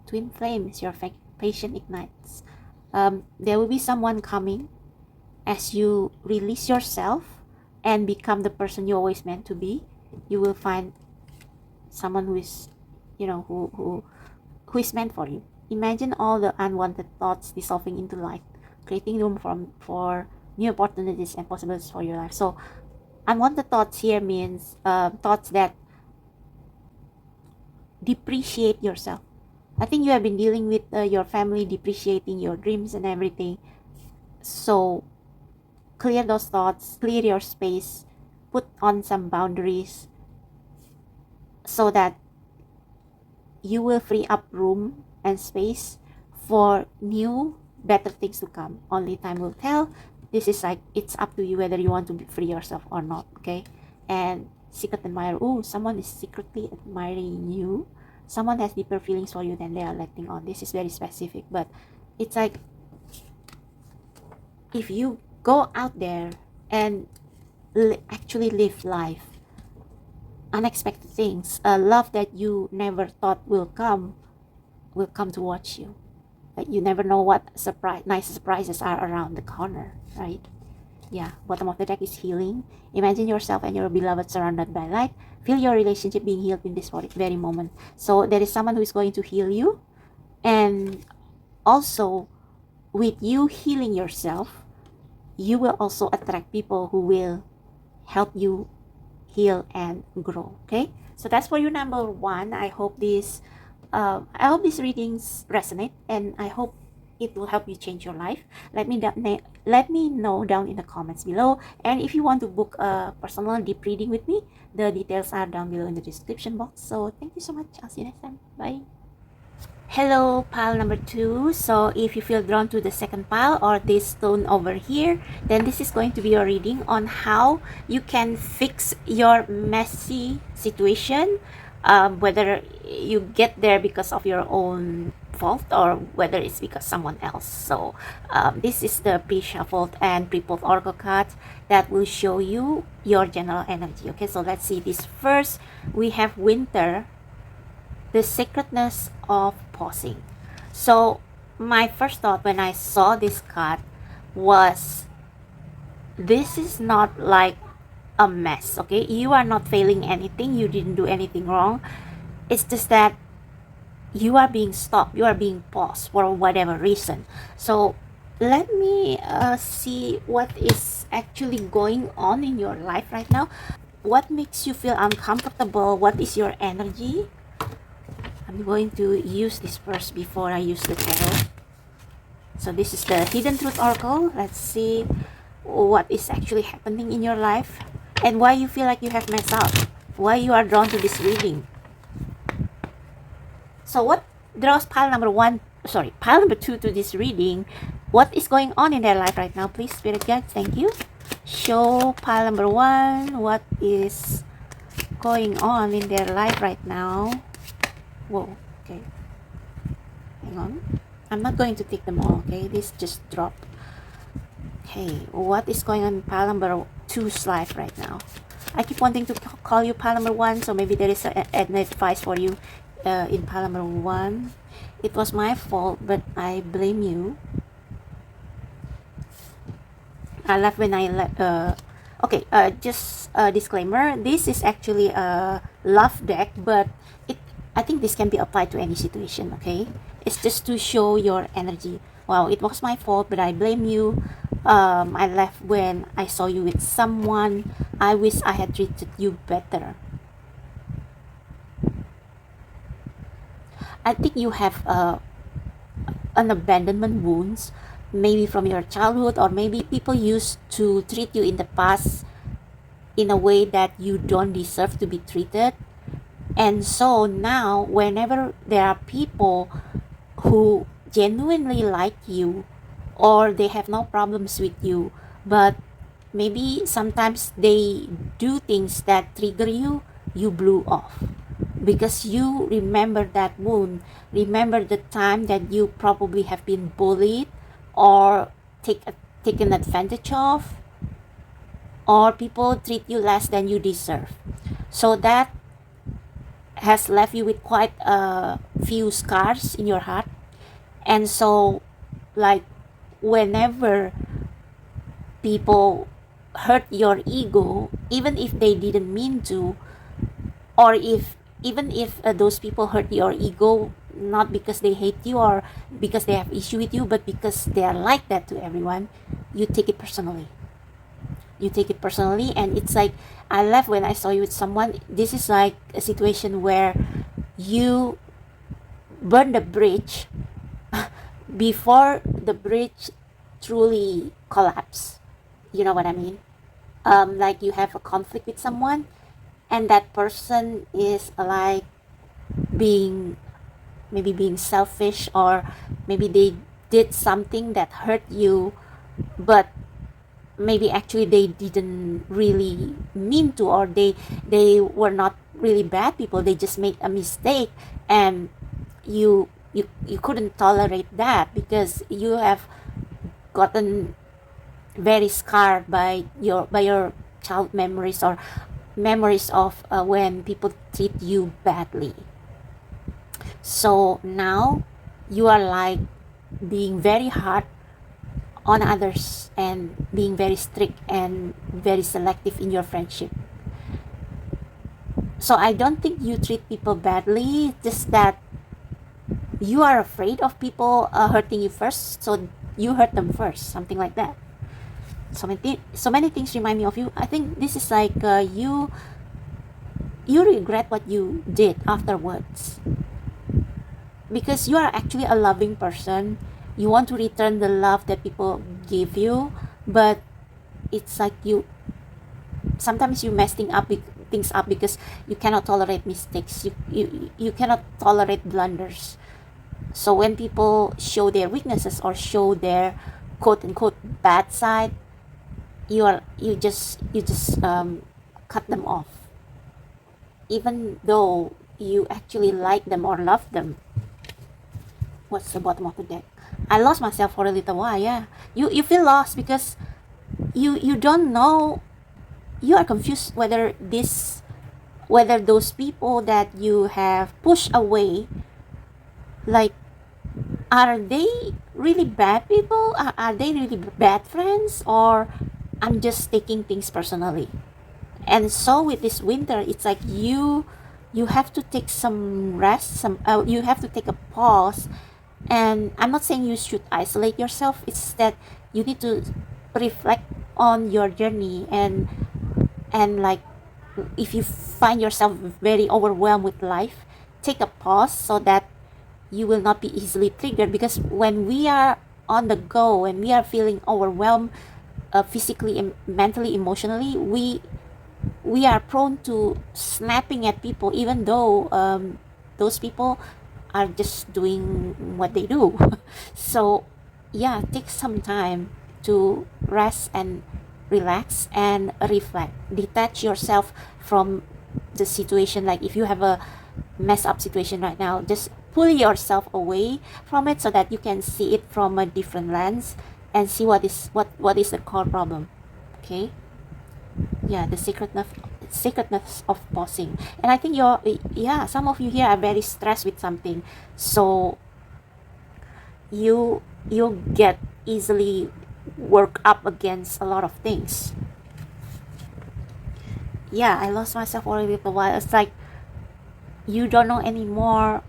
A: Twin flames, your passion ignites. There will be someone coming as you release yourself and become the person you always meant to be. You will find someone who is, who is meant for you. Imagine all the unwanted thoughts dissolving into light, creating room for new opportunities and possibilities for your life. So unwanted thoughts here means thoughts that depreciate yourself. I think you have been dealing with your family depreciating your dreams and everything. So clear those thoughts, clear your space, put on some boundaries so that you will free up room and space for new, better things to come. Only time will tell. This is like, it's up to you whether you want to free yourself or not, okay? And secret admirer. Oh, someone is secretly admiring you. Someone has deeper feelings for you than they are letting on. This is very specific, but it's like, if you go out there and actually live life, unexpected things, a love that you never thought will come towards you. You never know what nice surprises are around the corner, right? Yeah, bottom of the deck is healing. Imagine yourself and your beloved surrounded by light. Feel your relationship being healed in this very moment. So there is someone who is going to heal you, and also with you healing yourself, you will also attract people who will help you heal and grow. Okay, so that's for you, number one. I hope these readings resonate, and I hope it will help you change your life. Let me know down in the comments below. And if you want to book a personal deep reading with me, the details are down below in the description box. So thank you so much. I'll see you next time. Bye. Hello, pile number 2. So if you feel drawn to the second pile or this stone over here, then this is going to be your reading on how you can fix your messy situation, whether you get there because of your own fault or whether it's because someone else. So this is the pre-shuffled and pre-pulled oracle cards that will show you your general energy. Okay, so let's see this first. We have winter, the sacredness of pausing. So my first thought when I saw this card was, this is not like a mess. Okay, you are not failing anything, you didn't do anything wrong. It's just that you are being stopped, you are being paused for whatever reason. So let me see what is actually going on in your life right now. What makes you feel uncomfortable? What is your energy? I'm going to use this first before I use the tarot. So this is the Hidden Truth Oracle. Let's see what is actually happening in your life and why you feel like you have messed up, why you are drawn to this reading. So what draws pile number 2 to this reading? What is going on in their life right now? Please, Spirit Guide, thank you. Show pile number 1 what is going on in their life right now. Whoa, okay. Hang on. I'm not going to take them all, okay? This just dropped. Okay, what is going on in pile number 2's life right now? I keep wanting to call you pile number 1, so maybe there is an advice for you in pile number 1. It was my fault, but I blame you. I left when I left. Okay, just a disclaimer. This is actually a love deck, but I think this can be applied to any situation, okay? It's just to show your energy. Wow, it was my fault, but I blame you. I left when I saw you with someone. I wish I had treated you better. I think you have an abandonment wounds, maybe from your childhood, or maybe people used to treat you in the past in a way that you don't deserve to be treated. And so now, whenever there are people who genuinely like you or they have no problems with you, but maybe sometimes they do things that trigger you, you blew off because you remember that wound, remember the time that you probably have been bullied or taken advantage of, or people treat you less than you deserve. So that has left you with quite a few scars in your heart. And so, like, whenever people hurt your ego, even if they didn't mean to, or even if those people hurt your ego not because they hate you or because they have issue with you, but because they are like that to everyone, you take it personally. You take it personally, and it's like, I left when I saw you with someone. This is like a situation where you burn the bridge before the bridge truly collapse. You know what I mean? Like you have a conflict with someone, and that person is like being selfish, or maybe they did something that hurt you, but maybe actually they didn't really mean to, or they were not really bad people, they just made a mistake, and you couldn't tolerate that because you have gotten very scarred by your child memories, or memories of when people treat you badly. So now you are like being very hard on others and being very strict and very selective in your friendship. So I don't think you treat people badly, just that you are afraid of people hurting you first, so you hurt them first, something like that. So many things remind me of you. I think this is like you regret what you did afterwards, because you are actually a loving person. You want to return the love that people give you, but it's like you sometimes you mess things up because you cannot tolerate mistakes. You cannot tolerate blunders. So when people show their weaknesses or show their quote unquote bad side, you just cut them off, even though you actually like them or love them. What's the bottom of the deck? I lost myself for a little while. Yeah, you feel lost because you don't know. You are confused whether those people that you have pushed away, like, are they really bad people? Are they really bad friends? Or I'm just taking things personally? And so with this winter, it's like you have to take some rest, you have to take a pause. And I'm not saying you should isolate yourself. It's that you need to reflect on your journey, and like, if you find yourself very overwhelmed with life, take a pause so that you will not be easily triggered. Because when we are on the go, when we are feeling overwhelmed, physically, mentally, emotionally, we are prone to snapping at people, even though those people are just doing what they do. So yeah, take some time to rest and relax and reflect. Detach yourself from the situation. Like, if you have a mess up situation right now, just pull yourself away from it so that you can see it from a different lens and see what is the core problem. Okay. Yeah, the sacredness of pausing. And I think some of you here are very stressed with something, so you get easily work up against a lot of things. Yeah, I lost myself for a little while. It's like you don't know anymore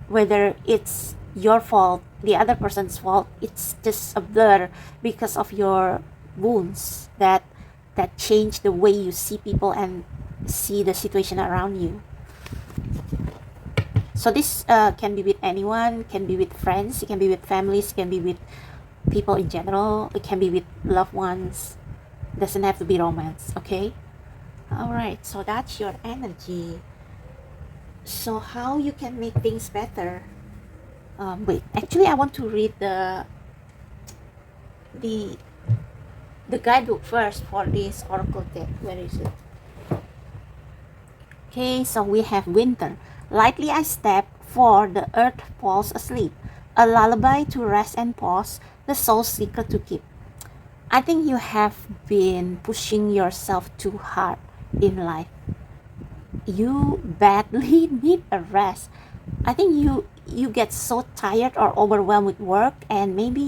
A: whether it's your fault, the other person's fault. It's just a blur because of your wounds that change the way you see people and see the situation around you. So this can be with anyone, can be with friends, it can be with families, it can be with people in general, it can be with loved ones. It doesn't have to be romance. Okay. All right, so that's your energy. So how you can make things better? Wait, actually I want to read the guidebook first for this oracle deck. Where is it? Okay, so we have winter. Lightly I step, for the earth falls asleep. A lullaby to rest and pause, the soul's secret to keep. I think you have been pushing yourself too hard in life. You badly need a rest. I think you get so tired or overwhelmed with work, and maybe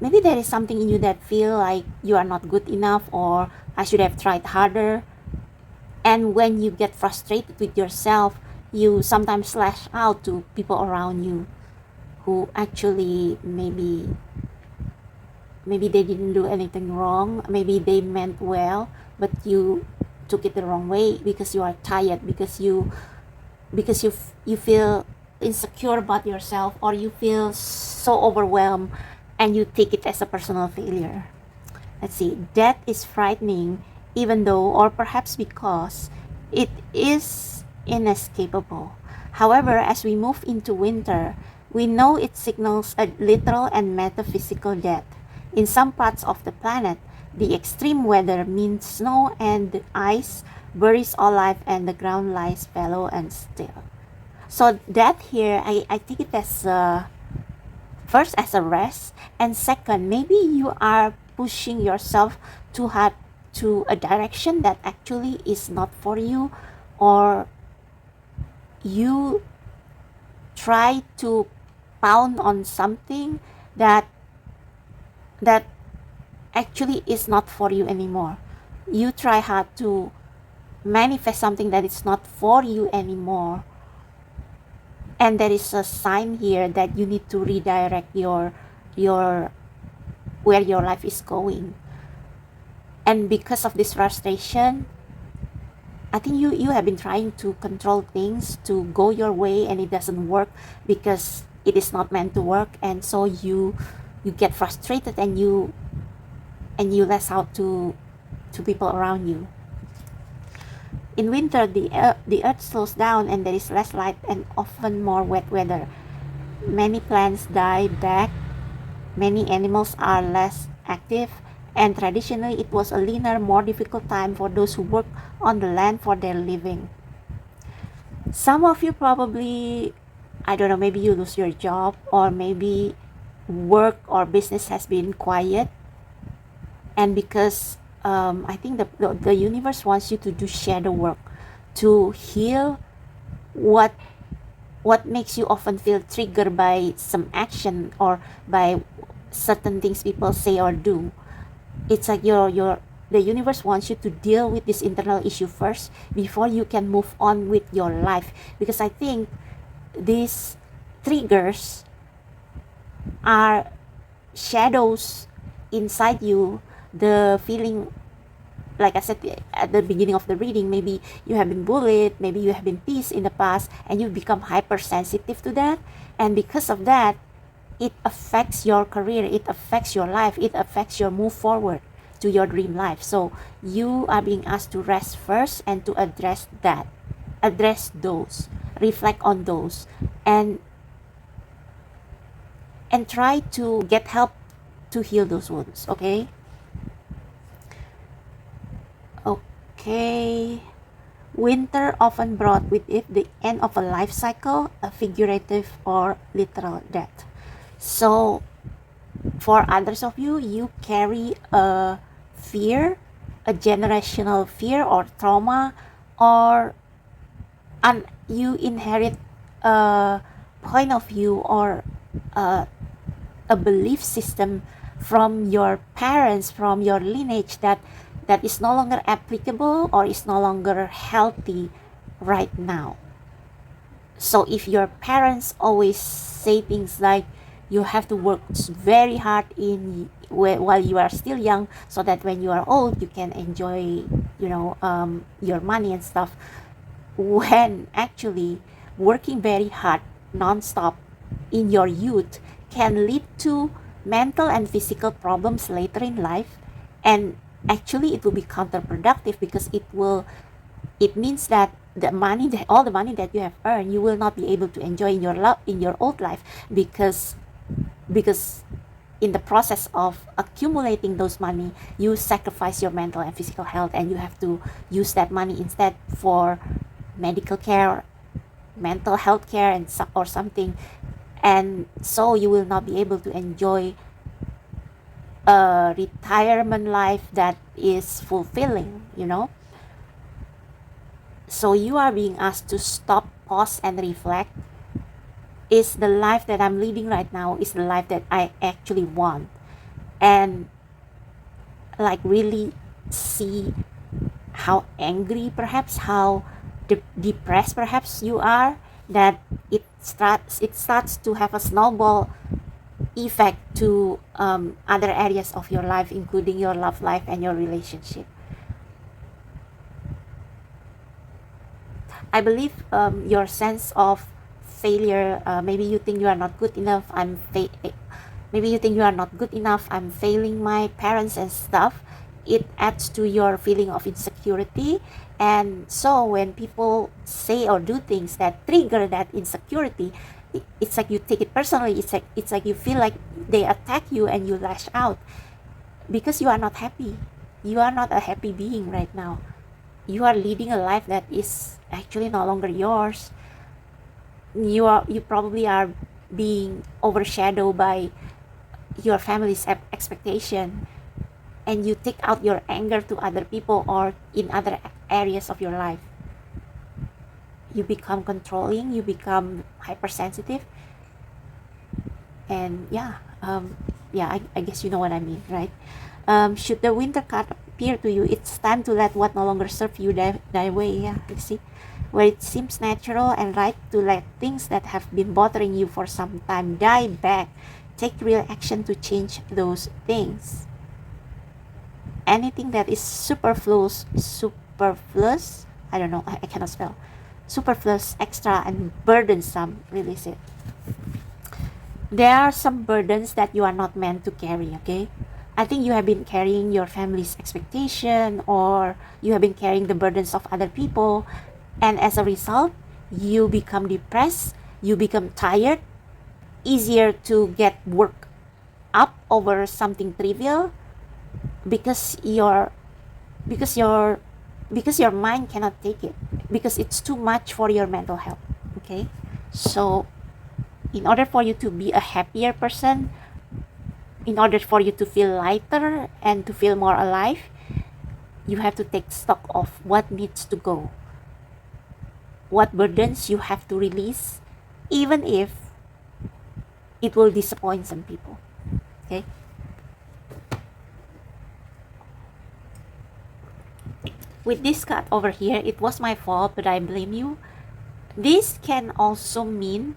A: there is something in you that feel like you are not good enough, or I should have tried harder. And when you get frustrated with yourself, you sometimes lash out to people around you who actually maybe they didn't do anything wrong, maybe they meant well, but you took it the wrong way because you are tired, because you feel insecure about yourself, or you feel so overwhelmed and you take it as a personal failure. Let's see. Death is frightening, even though, or perhaps because, it is inescapable. However, as we move into winter, we know it signals a literal and metaphysical death. In some parts of the planet, the extreme weather means snow and ice buries all life, and the ground lies fallow and still. So death here, I take it as first as a rest, and second, maybe you are pushing yourself too hard to a direction that actually is not for you, or you try to pound on something that actually is not for you anymore. You try hard to manifest something that is not for you anymore, and there is a sign here that you need to redirect your where your life is going. And because of this frustration, I think you have been trying to control things to go your way, and it doesn't work because it is not meant to work, and so you get frustrated, and you lash out to people around you. In winter, the earth slows down and there is less light and often more wet weather. Many plants die back, many animals are less active, and traditionally it was a leaner, more difficult time for those who work on the land for their living. Some of you probably, I don't know, maybe you lose your job, or maybe work or business has been quiet, and because I think the universe wants you to do shadow work to heal what makes you often feel triggered by some action or by certain things people say or do. It's like the universe wants you to deal with this internal issue first before you can move on with your life, because I think these triggers are shadows inside you. The feeling, like I said at the beginning of the reading, maybe you have been bullied, maybe you have been teased in the past, and you become hypersensitive to that, and because of that, it affects your career, it affects your life, it affects your move forward to your dream life. So you are being asked to rest first and to address those, reflect on those, and try to get help to heal those wounds. Okay. Winter often brought with it the end of a life cycle, a figurative or literal death. So for others of you, you carry a fear, a generational fear or trauma, or you inherit a point of view or a belief system from your parents, from your lineage, that is no longer applicable or is no longer healthy right now. So if your parents always say things like you have to work very hard while you are still young, so that when you are old you can enjoy your money and stuff, when actually working very hard non-stop in your youth can lead to mental and physical problems later in life, and actually it will be counterproductive, because it means that all the money that you have earned, you will not be able to enjoy in your old life, because in the process of accumulating those money, you sacrifice your mental and physical health, and you have to use that money instead for medical care, mental health care, or something, and so you will not be able to enjoy a retirement life that is fulfilling, So you are being asked to stop, pause, and reflect. Is the life that I'm leading right now, is the life that I actually want? And like really see how angry, perhaps how depressed perhaps you are, that it starts to have a snowball effect to other areas of your life, including your love life and your relationship. I believe your sense of failure, maybe you think you are not good enough, maybe you think you are not good enough, I'm failing my parents and stuff, it adds to your feeling of insecurity. And so when people say or do things that trigger that insecurity, it's like you take it personally. It's like you feel like they attack you and you lash out because you are not happy. You are not a happy being right now. You are leading a life that is actually no longer yours. You probably are being overshadowed by your family's expectation, and you take out your anger to other people or in other areas of your life. You become controlling, you become hypersensitive, and I guess you know what I mean, right? Should the winter card appear to you, it's time to let what no longer serve you die away. Yeah, you see, where it seems natural and right to let things that have been bothering you for some time die back. Take real action to change those things. Anything that is superfluous, I don't know, I cannot spell. Superfluous, extra, and burdensome, release it. There are some burdens that you are not meant to carry, okay? I think you have been carrying your family's expectation, or you have been carrying the burdens of other people, and as a result, you become depressed, you become tired, easier to get work up over something trivial because your mind cannot take it, because it's too much for your mental health. Okay, so in order for you to be a happier person, in order for you to feel lighter and to feel more alive, you have to take stock of what needs to go, what burdens you have to release, even if it will disappoint some people. Okay, with this card over here, it was my fault, but I blame you. This can also mean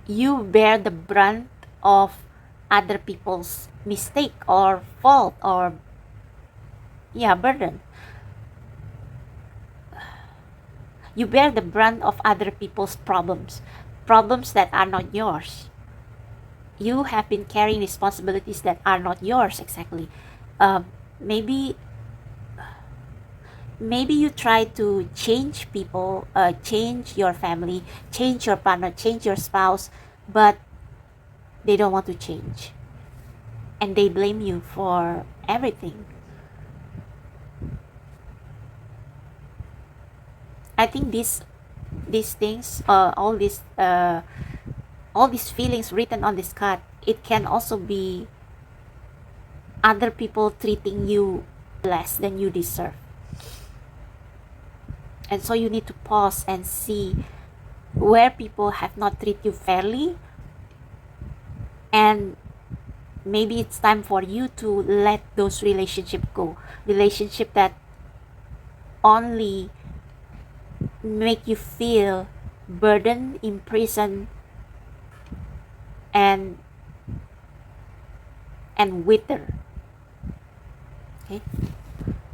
A: you bear the brunt of other people's mistake or fault or burden. You bear the brunt of other people's problems that are not yours. You have been carrying responsibilities that are not yours exactly. Maybe you try to change people, change your family, change your partner, change your spouse, but they don't want to change, and they blame you for everything. I think these things, all these feelings written on this card, it can also be other people treating you less than you deserve. And so you need to pause and see where people have not treated you fairly, and maybe it's time for you to let those relationships go. Relationship that only make you feel burdened, imprisoned, and wither.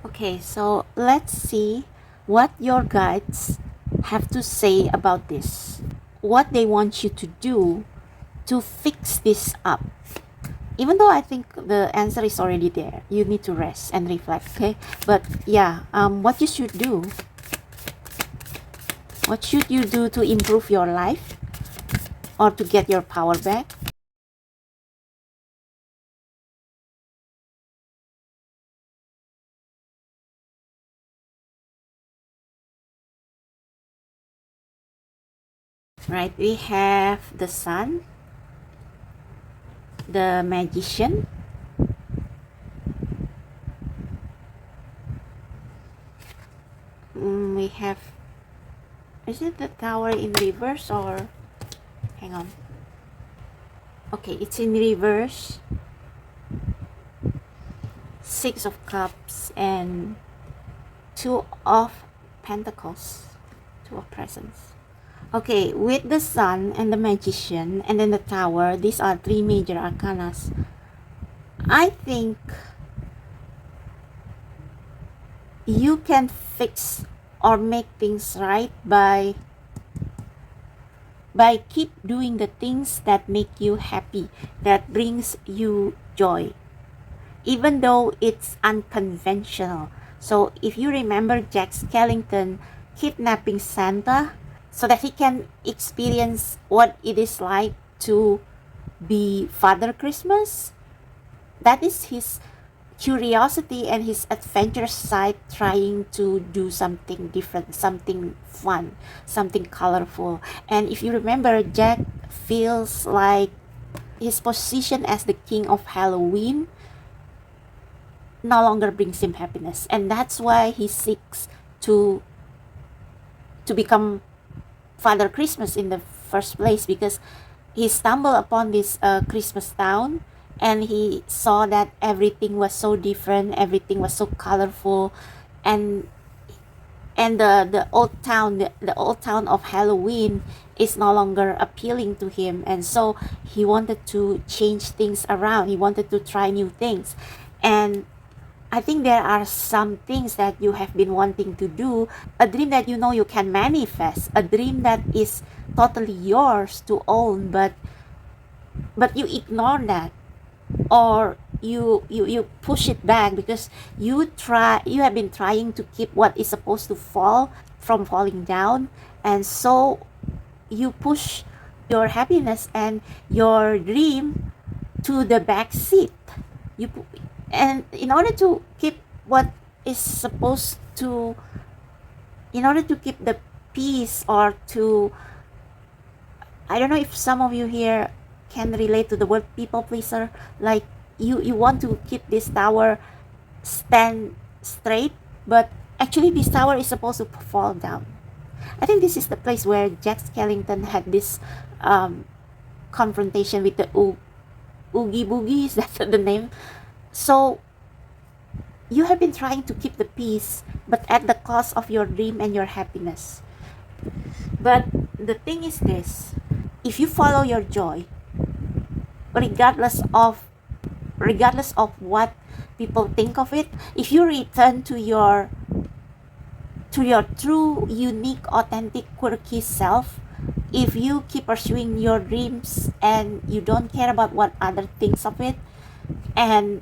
A: Okay, so let's see what your guides have to say about this, what they want you to do to fix this up. Even though I think the answer is already there, you need to rest and reflect. Okay, but what you should do, what should you do to improve your life or to get your power back? Right, we have the Sun, the Magician, we have, is it the Tower in reverse, or hang on, okay, it's in reverse, Six of Cups and Two of Pentacles, Two of Presents. Okay, with the Sun and the Magician and then the Tower, these are three major arcanas. I think you can fix or make things right by keep doing the things that make you happy, that brings you joy, even though it's unconventional. So if you remember Jack Skellington kidnapping Santa so that he can experience what it is like to be Father Christmas, that is his curiosity and his adventurous side, trying to do something different, something fun, something colorful. And if you remember, Jack feels like his position as the king of Halloween no longer brings him happiness, and that's why he seeks to become Father Christmas in the first place, because he stumbled upon this Christmas town, and he saw that everything was so different, everything was so colorful, and the old town, the old town of Halloween is no longer appealing to him, and so he wanted to change things around. He wanted to try new things, and I think there are some things that you have been wanting to do, a dream that you know you can manifest, a dream that is totally yours to own, but you ignore that, or you push it back because you have been trying to keep what is supposed to fall from falling down, and so you push your happiness and your dream to the back seat. And in order to keep what is supposed to, in order to keep the peace, or to, I don't know if some of you here can relate to the word people pleaser, like you want to keep this tower stand straight, but actually this tower is supposed to fall down. I think this is the place where Jack Skellington had this confrontation with the Oogie Boogie, is that the name? So you have been trying to keep the peace, but at the cost of your dream and your happiness. But the thing is this, if you follow your joy, regardless of what people think of it, if you return to your true, unique, authentic, quirky self, if you keep pursuing your dreams and you don't care about what other thinks of it, and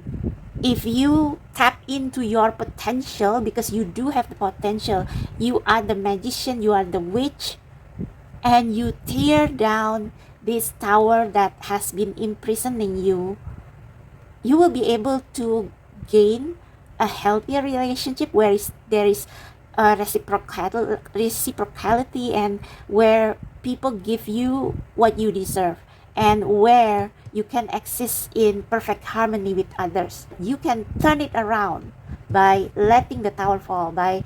A: if you tap into your potential, because you do have the potential, you are the magician, you are the witch, and you tear down this tower that has been imprisoning you, you will be able to gain a healthier relationship where there is reciprocality, and where people give you what you deserve, and where you can exist in perfect harmony with others. You can turn it around by letting the tower fall, by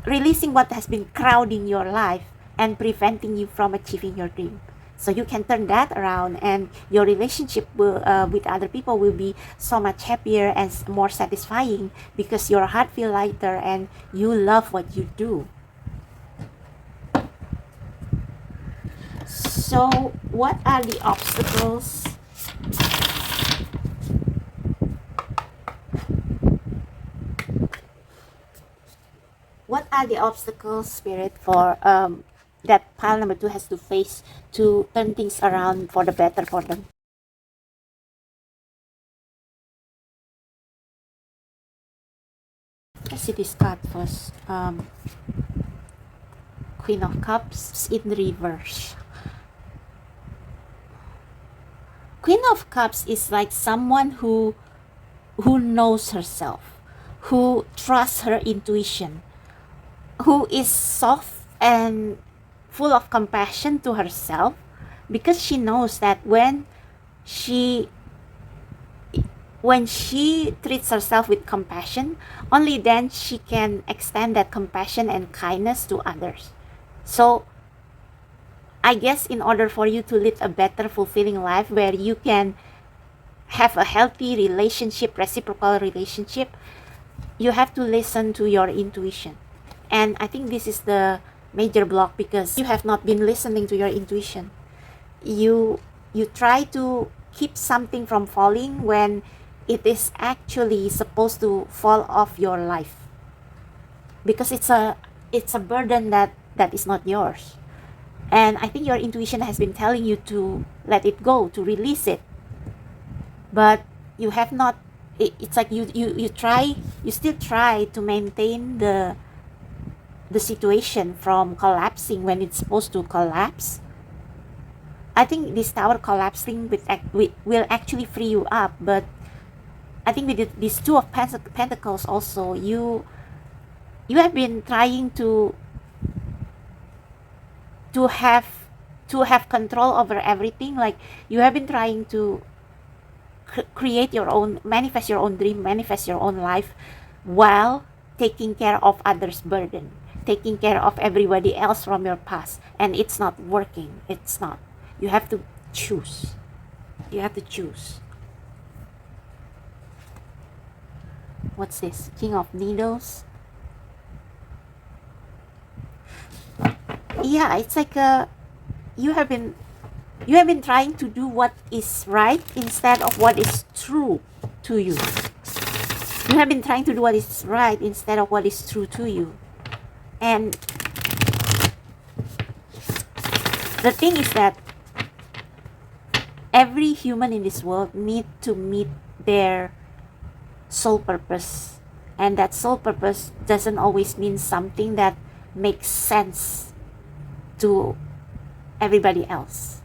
A: releasing what has been crowding your life and preventing you from achieving your dream. So you can turn that around, and your relationship with other people will be so much happier and more satisfying, because your heart feels lighter and you love what you do. So what are the obstacles? What are the obstacles, Spirit, for that pile number 2 has to face to turn things around for the better for them? Let's see this card first. Queen of Cups in reverse. Queen of Cups is like someone who knows herself, who trusts her intuition, who is soft and full of compassion to herself, because she knows that when she treats herself with compassion, only then she can extend that compassion and kindness to others. So I guess in order for you to live a better, fulfilling life where you can have a healthy relationship, reciprocal relationship, you have to listen to your intuition. And I think this is the major block, because you have not been listening to your intuition. You try to keep something from falling when it is actually supposed to fall off your life, because it's a burden that is not yours. And I think your intuition has been telling you to let it go, to release it, but you have not. It's like you still try to maintain the situation from collapsing when it's supposed to collapse. I think this tower collapsing will actually free you up, but I think with this Two of Pentacles also, you have been trying to have control over everything. Like you have been trying to create your own, manifest your own dream, manifest your own life, while taking care of others' burden, taking care of everybody else from your past, and it's not working. It's not. You have to choose. You have to choose. What's this? King of Needles. Yeah, it's like you have been trying to do what is right instead of what is true to you. You have been trying to do what is right instead of what is true to you. And the thing is that every human in this world need to meet their soul purpose. And that soul purpose doesn't always mean something that makes sense to everybody else.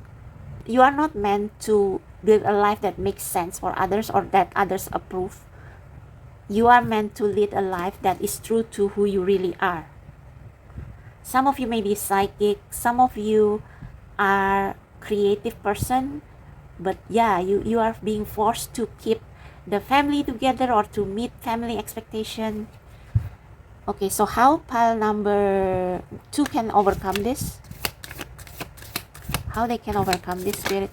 A: You are not meant to build a life that makes sense for others or that others approve. You are meant to lead a life that is true to who you really are. Some of you may be psychic, some of you are creative person, but yeah, you are being forced to keep the family together or to meet family expectation. Okay, so how pile number 2 can overcome this? How they can overcome this, Spirit?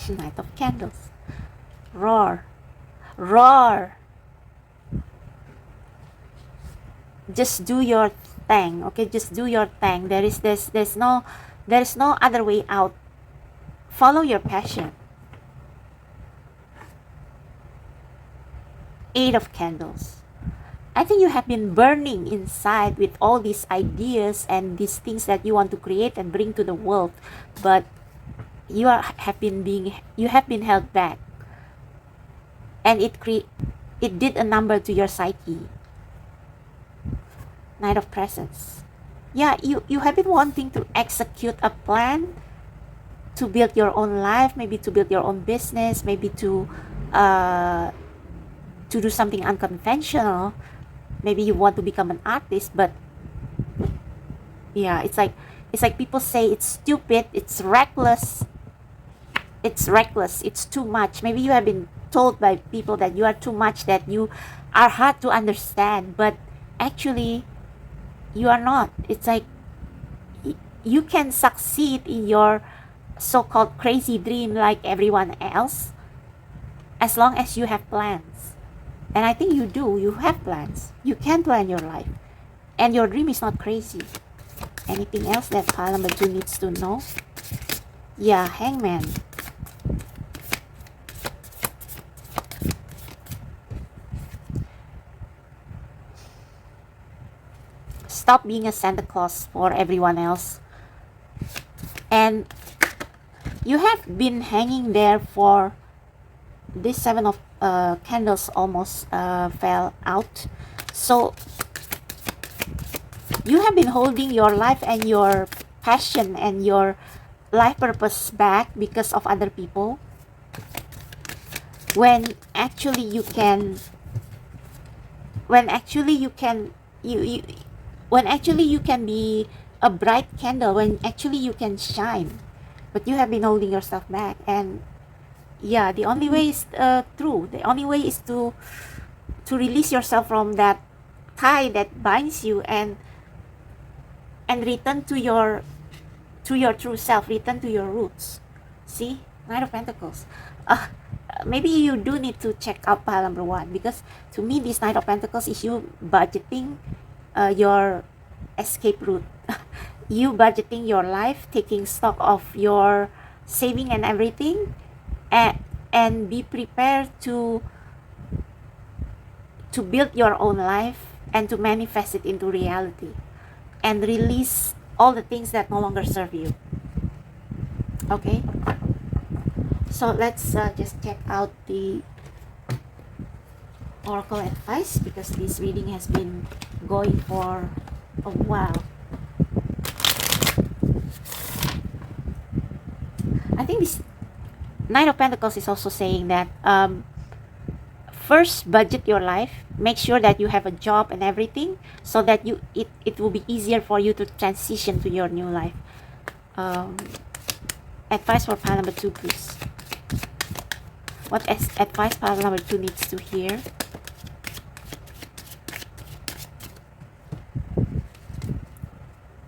A: Knight of Candles. Roar. Roar. Just do your thing, okay? Just do your thing. There's no other way out. Follow your passion. 8 of Candles. I think you have been burning inside with all these ideas and these things that you want to create and bring to the world, but you have been held back, and it did a number to your psyche. Knight of Presents. Yeah, you have been wanting to execute a plan to build your own life, maybe to build your own business, maybe to do something unconventional. Maybe you want to become an artist, but yeah, it's like people say it's stupid, it's reckless, it's too much. Maybe you have been told by people that you are too much, that you are hard to understand, but actually you are not. It's like you can succeed in your so-called crazy dream like everyone else, as long as you have plans. And I think you do. You have plans. You can plan your life, and your dream is not crazy. Anything else that pile number 2 needs to know? Yeah, Hangman. Stop being a Santa Claus for everyone else. And you have been hanging there for this 7 of candles almost fell out. So you have been holding your life and your passion and your life purpose back because of other people, when actually you can be a bright candle, when actually you can shine, but you have been holding yourself back. And yeah, the only way is through. The only way is to release yourself from that tie that binds you, and return to your true self, return to your roots. See, Knight of Pentacles. Maybe you do need to check out pile number 1, because to me this Knight of Pentacles is you budgeting your escape route. You budgeting your life, taking stock of your saving and everything, and be prepared to build your own life and to manifest it into reality, and release all the things that no longer serve you. Okay, so let's just check out the oracle advice, because this reading has been going for a while. I think this Knight of Pentacles is also saying that first budget your life, make sure that you have a job and everything, so that it will be easier for you to transition to your new life. Advice for pile number 2, please. What advice pile number 2 needs to hear?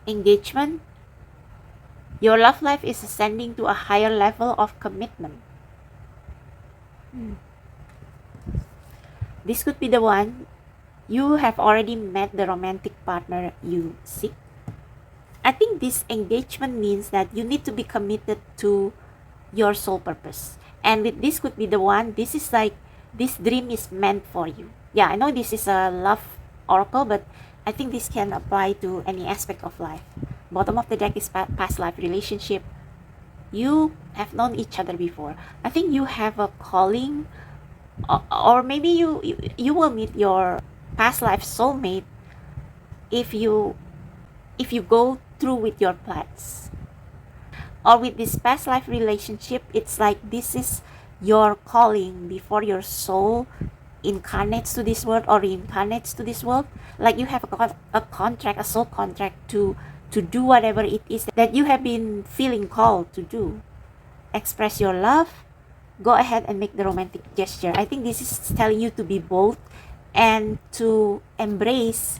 A: Engagement. Your love life is ascending to a higher level of commitment. This could be the one. You have already met the romantic partner you seek. I think this engagement means that you need to be committed to your soul purpose. And with this could be the one, this is like, this dream is meant for you. Yeah, I know this is a love oracle, but I think this can apply to any aspect of life. Bottom of the deck is past life relationship. You have known each other before. I think you have a calling, or maybe you will meet your past life soulmate if you go through with your plans. Or with this past life relationship, it's like this is your calling before your soul incarnates to this world or reincarnates to this world. Like you have a contract, a soul contract to do whatever it is that you have been feeling called to do. Express your love, go ahead and make the romantic gesture. I think this is telling you to be bold and to embrace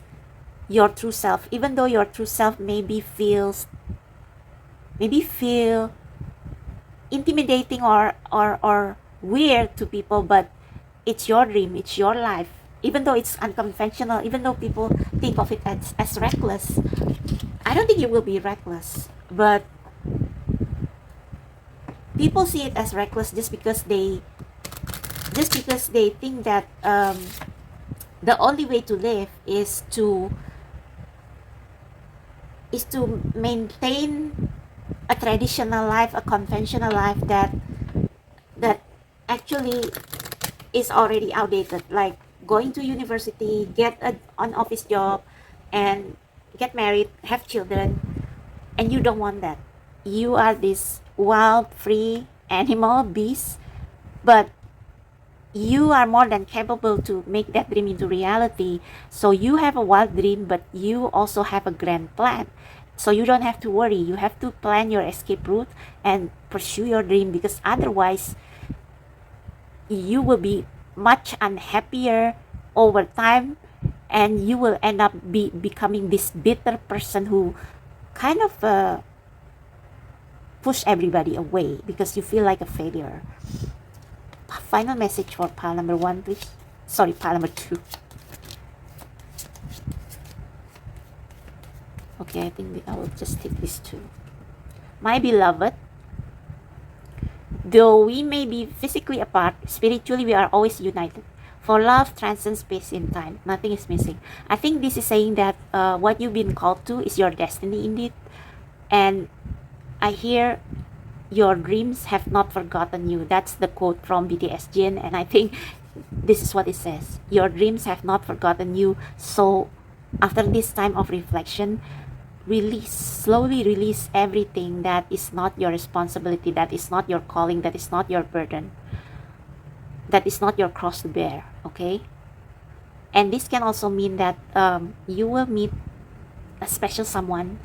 A: your true self, even though your true self maybe feel intimidating or weird to people, but it's your dream, it's your life. Even though it's unconventional, even though people think of it as reckless, I don't think it will be reckless, but people see it as reckless just because they think that the only way to live is to maintain a traditional life, a conventional life that actually is already outdated. Like going to university, get an office job, and get married, have children, and you don't want that. You are this wild, free animal, beast, but you are more than capable to make that dream into reality. So you have a wild dream, but you also have a grand plan. So you don't have to worry. You have to plan your escape route and pursue your dream, because otherwise you will be much unhappier over time, and you will end up becoming this bitter person who kind of push everybody away because you feel like a failure. Final message for pile number 1, please. Sorry, pile number 2. Okay, I think I will just take this 2. My beloved, though we may be physically apart, spiritually we are always united. For love transcends space and time. Nothing is missing. I think this is saying that what you've been called to is your destiny indeed. And I hear your dreams have not forgotten you. That's the quote from BTS Jin, and I think this is what it says. Your dreams have not forgotten you. So after this time of reflection, slowly release everything that is not your responsibility, that is not your calling, that is not your burden, that is not your cross to bear. Okay? And this can also mean that you will meet a special someone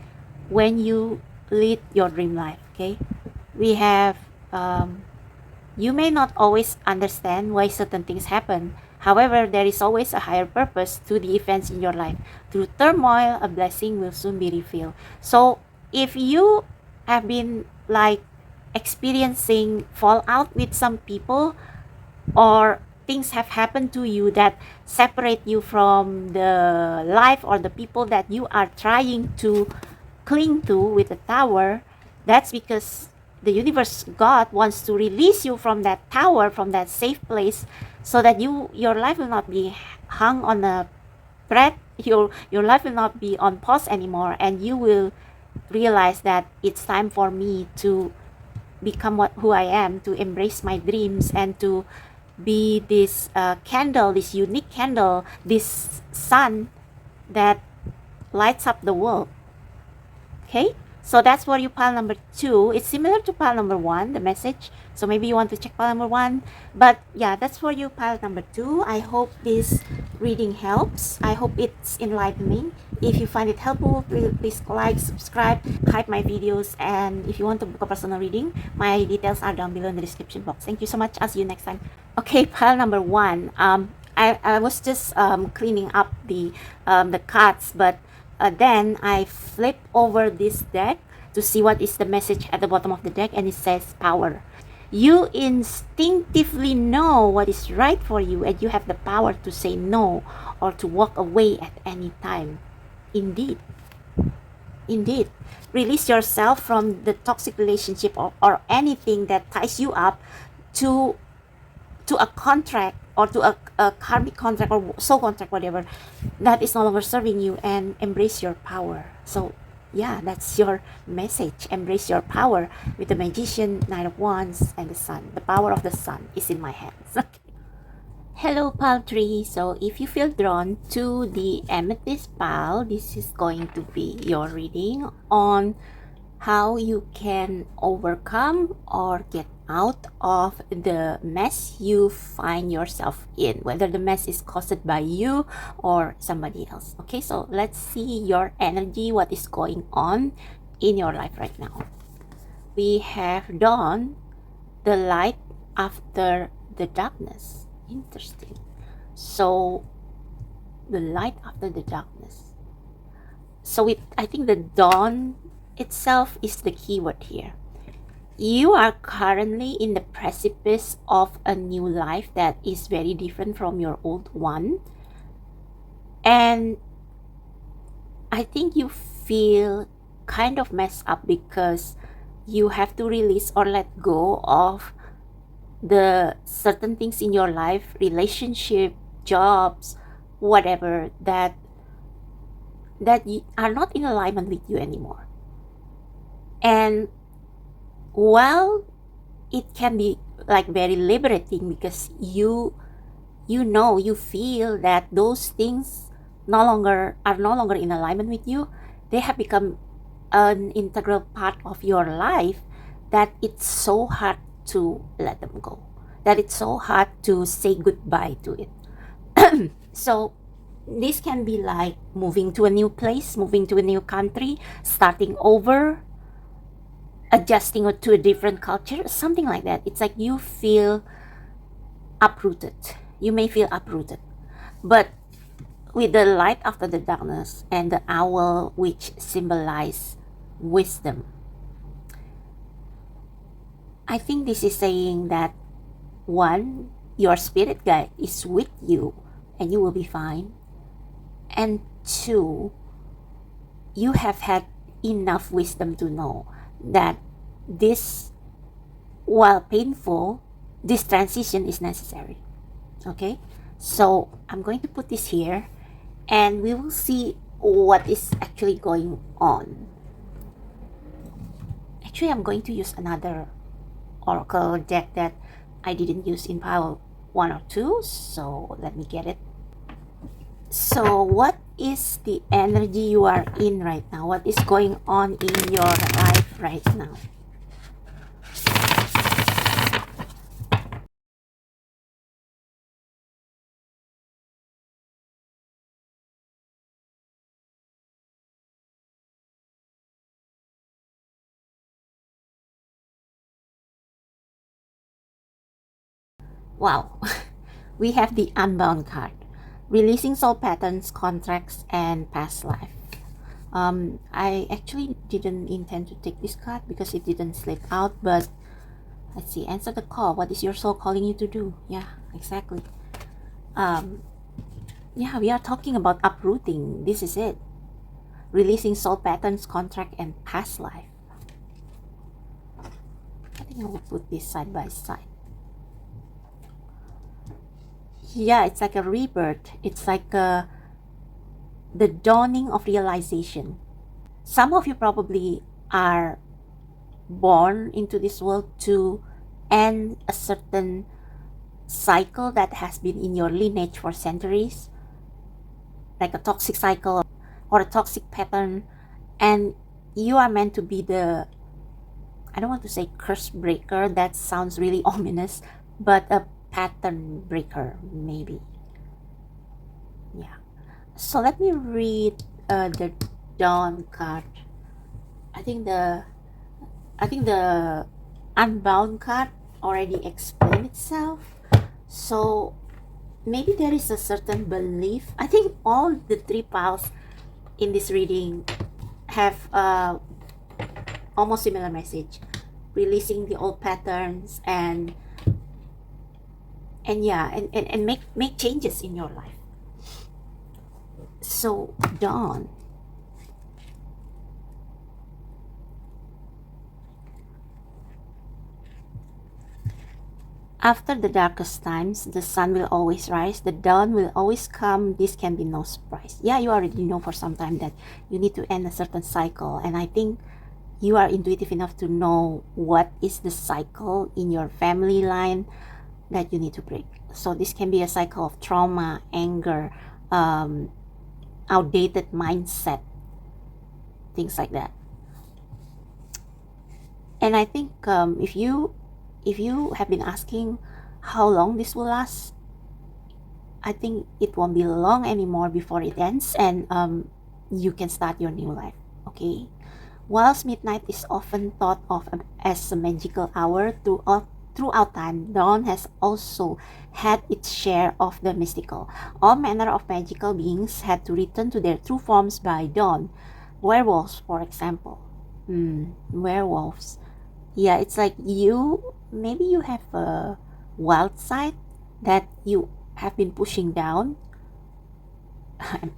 A: when you lead your dream life. Okay? We have you may not always understand why certain things happen. However, there is always a higher purpose to the events in your life. Through turmoil, a blessing will soon be revealed. So if you have been like experiencing fallout with some people, or things have happened to you that separate you from the life or the people that you are trying to cling to with the tower, that's because the universe, God, wants to release you from that tower, from that safe place, so that your life will not be hung on a thread. Your life will not be on pause anymore, and you will realize that it's time for me to become who I am, to embrace my dreams, and to be this candle, this unique candle, this sun that lights up the world. Okay? So that's for you, pile number 2. It's similar to pile number 1, the message. So maybe you want to check pile number 1. But yeah, that's for you, pile number 2. I hope this reading helps. I hope it's enlightening. If you find it helpful, please like, subscribe, hype my videos. And if you want to book a personal reading, my details are down below in the description box. Thank you so much. I'll see you next time. Okay, pile number 1. I was just cleaning up the cards, but then I flip over this deck to see what is the message at the bottom of the deck, and it says power. You instinctively know what is right for you, and you have the power to say no or to walk away at any time. Indeed. Indeed. Release yourself from the toxic relationship or anything that ties you up to a contract or to a karmic contract or soul contract, whatever, that is no longer serving you, and embrace your power. So yeah, that's your message. Embrace your power with the Magician, Knight of Wands, and the Sun. The power of the Sun is in my hands. Hello, pile 3. So if you feel drawn to the amethyst pile, this is going to be your reading on how you can overcome or get out of the mess you find yourself in, whether the mess is caused by you or somebody else. Okay, so let's see your energy, what is going on in your life right now. We have dawn, the light after the darkness. Interesting. So the light after the darkness. So I think the dawn itself is the keyword here. You are currently in the precipice of a new life that is very different from your old one, and I think you feel kind of messed up because you have to release or let go of the certain things in your life, relationship, jobs, whatever, that are not in alignment with you anymore. And while it can be like very liberating because you feel that those things are no longer in alignment with you, they have become an integral part of your life, that it's so hard to let them go, that it's so hard to say goodbye to it. So this can be like moving to a new place, moving to a new country, starting over, adjusting to a different culture, something like that. It's like you feel uprooted. You may feel uprooted. But with the light after the darkness and the owl, which symbolize wisdom, I think this is saying that, one, your spirit guide is with you and you will be fine. And two, you have had enough wisdom to know that this, while painful, this transition is necessary. Okay, so I'm going to put this here and we will see what is actually going on. Actually, I'm going to use another oracle deck that I didn't use in pile 1 or 2, so let me get it. So what is the energy you are in right now? What is going on in your life right now? Wow, we have the Unbound card. Releasing soul patterns, contracts, and past life. I actually didn't intend to take this card because it didn't slip out, but let's see. Answer the call. What is your soul calling you to do? Yeah, exactly. Yeah, we are talking about uprooting. This is it. Releasing soul patterns, contract, and past life. I think I will put this side by side. Yeah, it's like a rebirth. It's like the dawning of realization. Some of you probably are born into this world to end a certain cycle that has been in your lineage for centuries, like a toxic cycle or a toxic pattern, and you are meant to be the, I don't want to say curse breaker, that sounds really ominous, but a pattern breaker, maybe. Yeah. So let me read the Dawn card. I think the Unbound card already explained itself. So maybe there is a certain belief. I think all the three piles in this reading have almost similar message, releasing the old patterns and yeah, and make changes in your life. So Dawn, after the darkest times, the sun will always rise, the dawn will always come. This can be no surprise. Yeah, you already know for some time that you need to end a certain cycle, and I think you are intuitive enough to know what is the cycle in your family line that you need to break. So this can be a cycle of trauma, anger, outdated mindset, things like that. And I think if you have been asking how long this will last, I think it won't be long anymore before it ends, and you can start your new life. Okay. Whilst midnight is often thought of as a magical hour throughout time, dawn has also had its share of the mystical. All manner of magical beings had to return to their true forms by dawn. Werewolves, for example. Werewolves. Yeah, it's like maybe you have a wild side that you have been pushing down.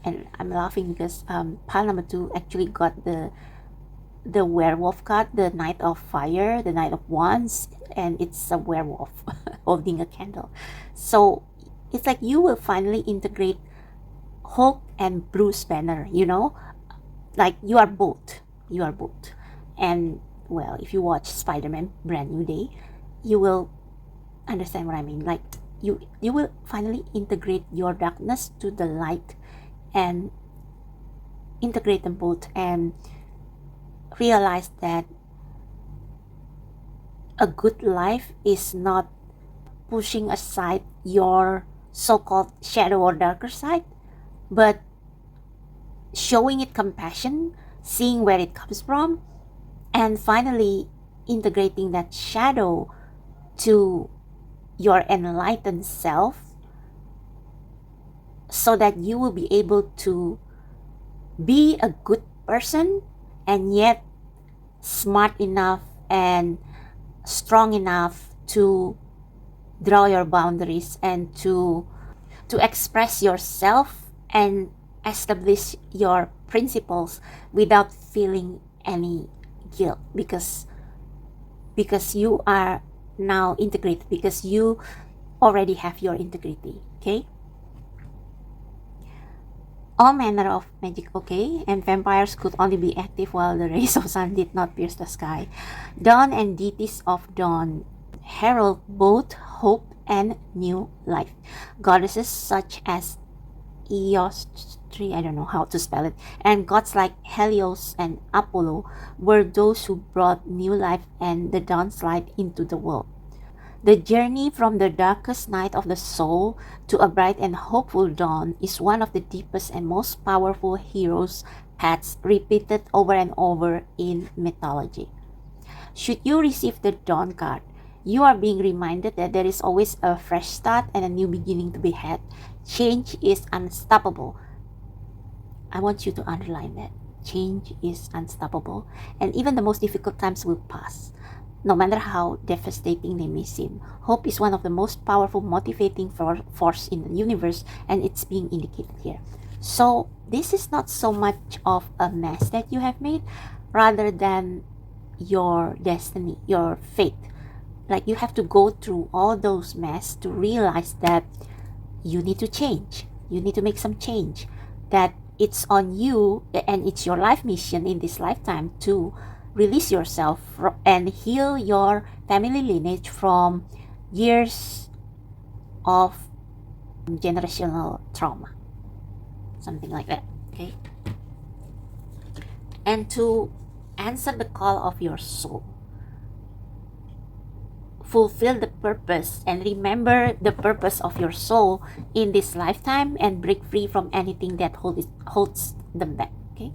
A: And I'm laughing because pile number 2 actually got the werewolf card, the Knight of Fire, the Knight of Wands, and it's a werewolf holding a candle. So it's like you will finally integrate Hulk and Bruce Banner, like you are both. And well, if you watch Spider-Man Brand New Day, you will understand what I mean. Like you will finally integrate your darkness to the light and integrate them both and realize that a good life is not pushing aside your so-called shadow or darker side, but showing it compassion, seeing where it comes from, and finally integrating that shadow to your enlightened self so that you will be able to be a good person and yet smart enough and strong enough to draw your boundaries and to express yourself and establish your principles without feeling any guilt, because you are now integrated, because you already have your integrity. Okay, all manner of magic. Okay, and vampires could only be active while the rays of sun did not pierce the sky. Dawn and deities of dawn herald both hope and new life. Goddesses such as Eostri, I don't know how to spell it, and gods like Helios and Apollo were those who brought new life and the dawn's light into the world. The journey from the darkest night of the soul to a bright and hopeful dawn is one of the deepest and most powerful heroes' paths repeated over and over in mythology. Should you receive the dawn card, you are being reminded that there is always a fresh start and a new beginning to be had. Change is unstoppable. I want you to underline that. Change is unstoppable, and even the most difficult times will pass. No matter how devastating they may seem, hope is one of the most powerful motivating force in the universe, and it's being indicated here. So this is not so much of a mess that you have made, rather than your destiny, your fate. Like you have to go through all those mess to realize that you need to change. You need to make some change. That it's on you and it's your life mission in this lifetime to release yourself and heal your family lineage from years of generational trauma. Something like that. Okay. And to answer the call of your soul, fulfill the purpose, and remember the purpose of your soul in this lifetime, and break free from anything that holds them back. Okay.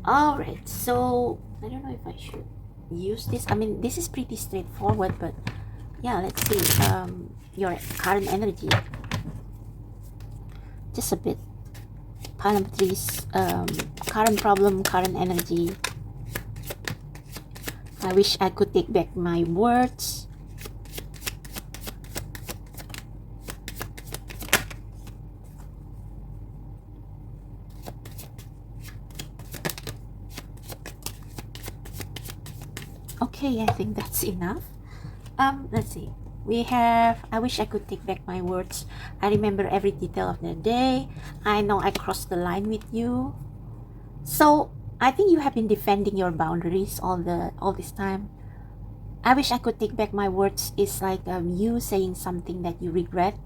A: All right. So I don't know if I should use this. I mean, this is pretty straightforward, but yeah, let's see. Your current energy, just a bit. Pile of trees. Current problem, current energy. I wish I could take back my words. Okay, I think that's enough. Let's see. We have, I wish I could take back my words. I remember every detail of the day. I know I crossed the line with you. So I think you have been defending your boundaries all this time. I wish I could take back my words is like you saying something that you regret.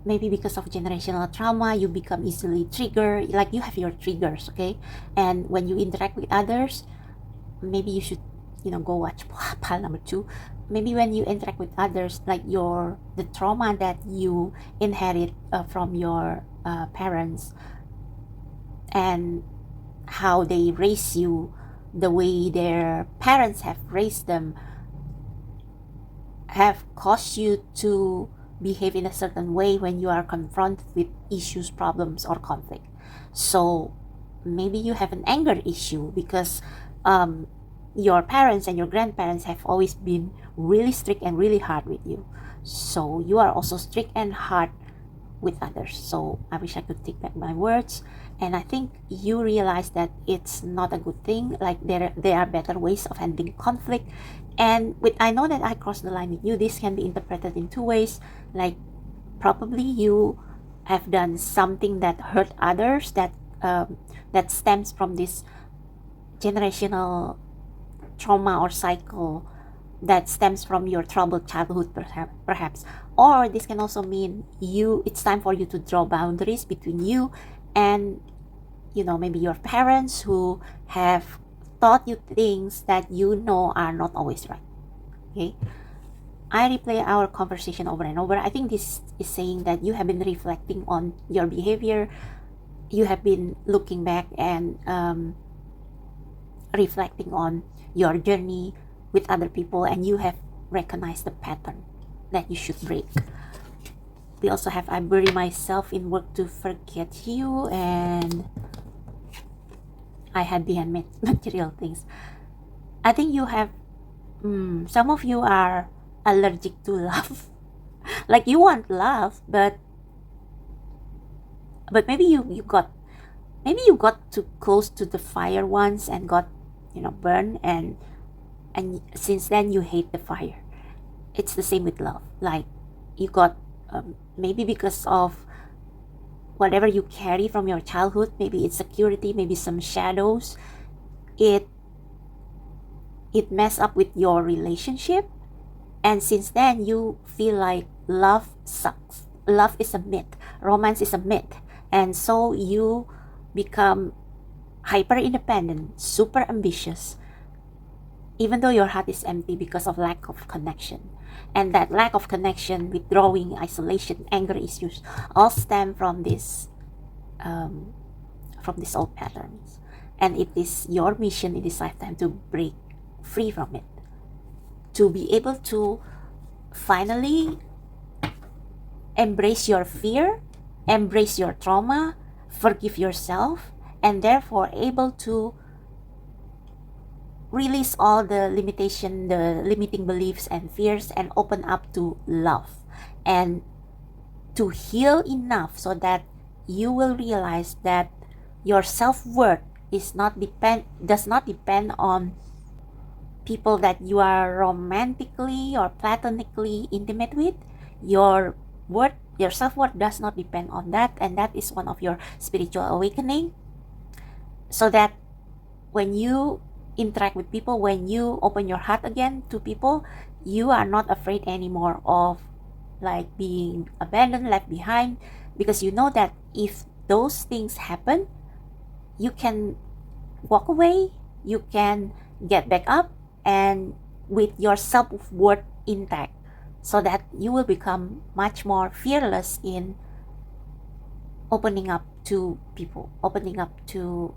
A: Maybe because of generational trauma, you become easily triggered. Like you have your triggers, okay? And when you interact with others, maybe you should, go watch pile number 2. Maybe when you interact with others, like the trauma that you inherit from your parents, and how they raise you, the way their parents have raised them, have caused you to behave in a certain way when you are confronted with issues, problems, or conflict. So maybe you have an anger issue because your parents and your grandparents have always been really strict and really hard with you. So you are also strict and hard with others. So I wish I could take back my words. And I think you realize that it's not a good thing. Like there are better ways of handling conflict. And I know that I crossed the line with you. This can be interpreted in 2 ways. Like probably you have done something that hurt others, that stems from this generational trauma or cycle that stems from your troubled childhood, perhaps. Or this can also mean it's time for you to draw boundaries between you and maybe your parents, who have taught you things that are not always right. Okay, I replay our conversation over and over. I think this is saying that you have been reflecting on your behavior. You have been looking back and reflecting on your journey with other people, and you have recognized the pattern that you should break. We also have, I bury myself in work to forget you, and I had behind material things. I think you have, some of you are allergic to love. Like you want love, but maybe you got too close to the fire once and got burned, and since then you hate the fire. It's the same with love. Like you got maybe because of whatever you carry from your childhood, maybe insecurity, maybe some shadows, it mess up with your relationship, and since then you feel like love sucks. Love is a myth, romance is a myth, and so you become hyper independent, super ambitious, even though your heart is empty because of lack of connection. And that lack of connection, withdrawing, isolation, anger issues all stem from this old patterns. And it is your mission in this lifetime to break free from it, to be able to finally embrace your fear, embrace your trauma, forgive yourself, and therefore able to release all the limiting beliefs and fears, and open up to love, and to heal enough so that you will realize that your self-worth does not depend on people that you are romantically or platonically intimate with. Your self-worth does not depend on that, and that is one of your spiritual awakening. So that when you interact with people, when you open your heart again to people, you are not afraid anymore of like being abandoned, left behind, because you know that if those things happen, you can walk away, you can get back up and with your self-worth intact, so that you will become much more fearless in opening up to people, opening up to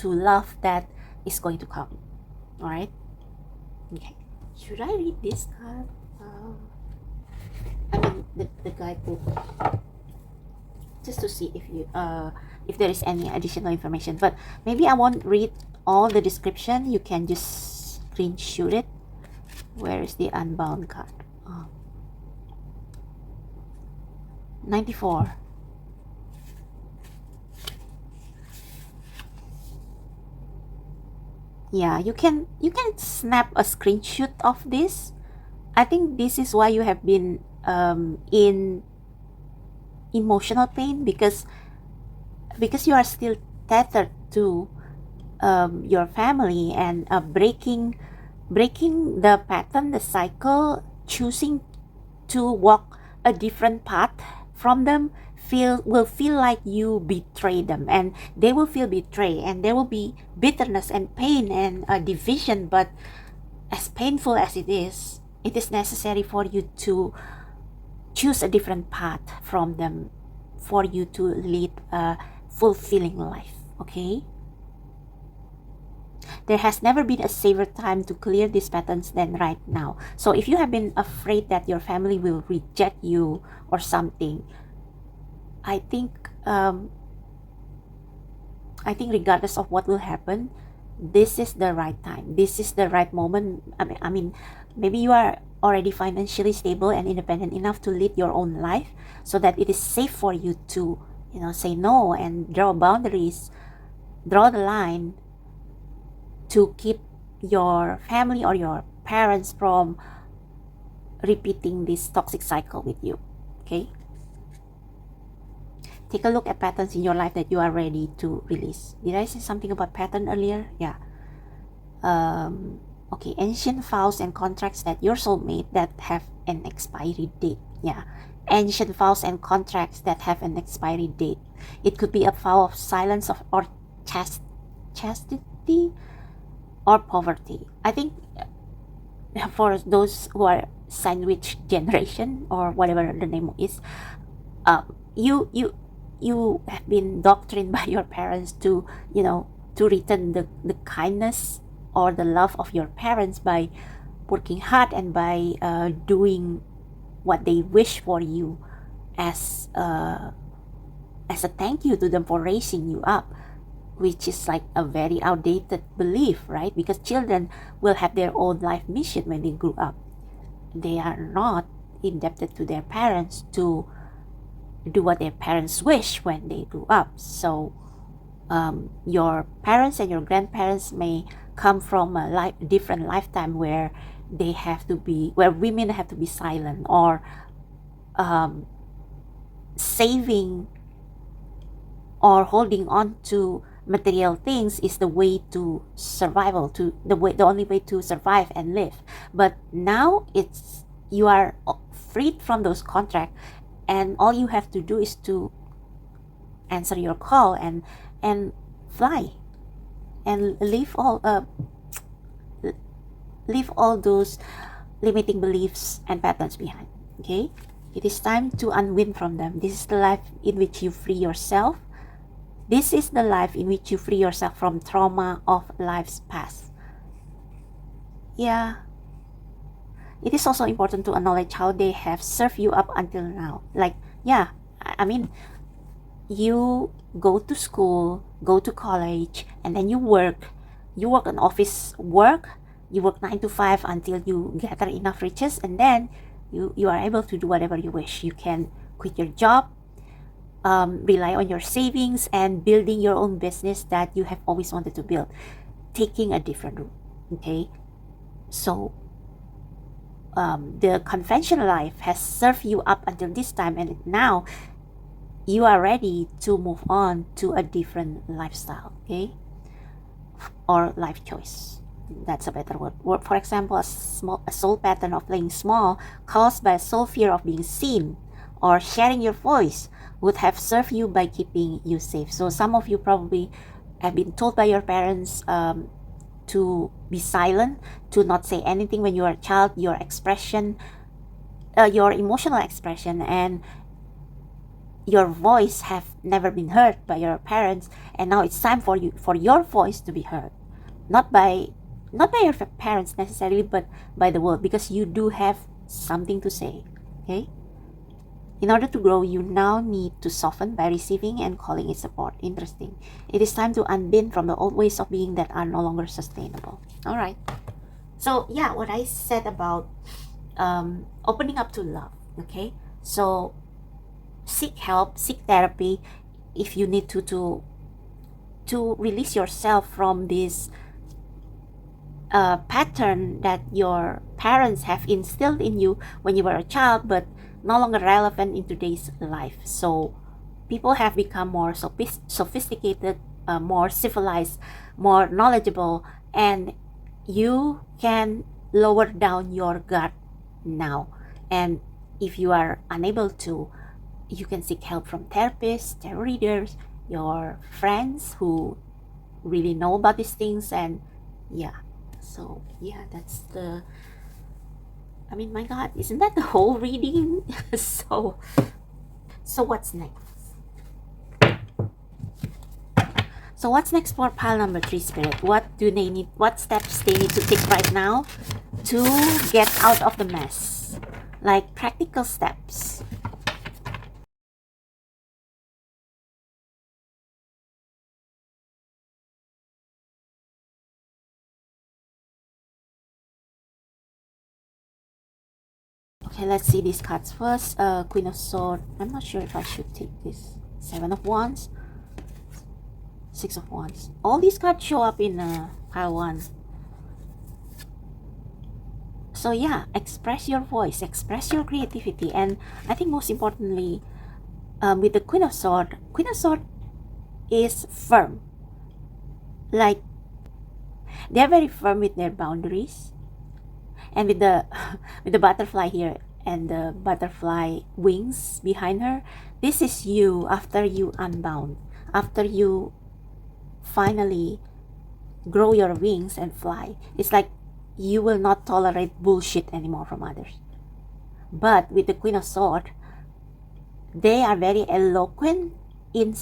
A: love that is going to come. All right. Okay. Should I read this card? I mean the guidebook, just to see if there is any additional information. But maybe I won't read all the description. You can just screenshot it. Where is the unbound card? 94. Yeah, you can snap a screenshot of this. I think this is why you have been in emotional pain, because you are still tethered to your family, and breaking the pattern, the cycle, choosing to walk a different path from them will feel like you betray them, and they will feel betrayed, and there will be bitterness and pain and division. But as painful as it is necessary for you to choose a different path from them, for you to lead a fulfilling life. Okay, there has never been a safer time to clear these patterns than right now. So if you have been afraid that your family will reject you or something, I think regardless of what will happen, this is the right time. This is the right moment. I mean, maybe you are already financially stable and independent enough to lead your own life, so that it is safe for you to, say no and draw boundaries, draw the line, to keep your family or your parents from repeating this toxic cycle with you. Okay? Take a look at patterns in your life that you are ready to release. Did I say something about pattern earlier? Yeah. Okay, ancient vows and contracts that your soul made that have an expiry date. Yeah. Ancient vows and contracts that have an expiry date. It could be a vow of silence or chastity or poverty. I think for those who are sandwich generation, or whatever the name is, you have been doctrined by your parents to return the kindness or the love of your parents by working hard and by doing what they wish for you as a thank you to them for raising you up, which is like a very outdated belief, right? Because children will have their own life mission when they grow up. They are not indebted to their parents to do what their parents wish when they grew up. So your parents and your grandparents may come from a different lifetime where women have to be silent, or saving or holding on to material things is the way to survival, the only way to survive and live. But now you are freed from those contracts, and all you have to do is to answer your call and fly and leave all those limiting beliefs and patterns behind. Okay, it is time to unwind from them. This is the life in which you free yourself. This is the life in which you free yourself from trauma of life's past. Yeah. It is also important to acknowledge how they have served you up until now. Like, yeah, I mean, you go to school, go to college, and then you work an office work, you work 9 to 5 until you gather enough riches, and then you are able to do whatever you wish. You can quit your job, rely on your savings, and building your own business that you have always wanted to build, taking a different route. Okay, so the conventional life has served you up until this time, and now you are ready to move on to a different lifestyle. Okay, or life choice. That's a better word. For example, a soul pattern of playing small caused by a soul fear of being seen or sharing your voice would have served you by keeping you safe. So some of you probably have been told by your parents, to be silent, to not say anything when you are a child, your expression, your emotional expression and your voice have never been heard by your parents, and now it's time for your voice to be heard, not by your parents necessarily, but by the world, because you do have something to say. Okay, in order to grow, you now need to soften by receiving and calling it support. Interesting. It is time to unbend from the old ways of being that are no longer sustainable. All right, so yeah, what I said about opening up to love. Okay, so seek help, seek therapy if you need to release yourself from this pattern that your parents have instilled in you when you were a child, but no longer relevant in today's life. So people have become more sophisticated, more civilized, more knowledgeable, and you can lower down your guard now. And if you are unable to, you can seek help from therapists, tarot readers, your friends who really know about these things. And yeah, so yeah, that's the, I mean, my God, isn't that the whole reading? so what's next? So what's next for pile number 3, Spirit? What do they need? What steps they need to take right now to get out of the mess? Like practical steps. Okay, let's see these cards first. Queen of Swords. I'm not sure if I should take this. 7 of Wands. 6 of Wands. All these cards show up in pile 1. So yeah, express your voice, express your creativity, and I think most importantly, with the Queen of Swords is firm. Like, they're very firm with their boundaries. And with the with the butterfly here and the butterfly wings behind her, this is you after you unbound, after you finally grow your wings and fly. It's like you will not tolerate bullshit anymore from others. But with the Queen of Swords, they are very eloquent in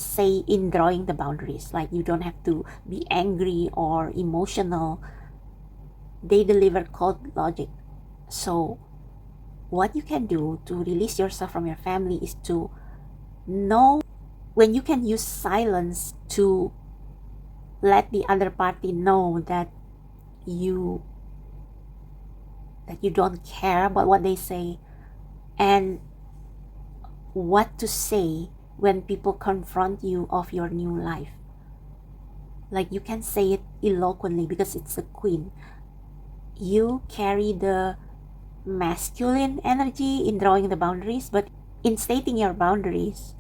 A: drawing the boundaries. Like, you don't have to be angry or emotional. They deliver cold logic. So what you can do to release yourself from your family is to know when you can use silence to let the other party know that you don't care about what they say, and what to say when people confront you of your new life. Like, you can say it eloquently because it's a queen. You carry the masculine energy in drawing the boundaries, but in stating your boundaries,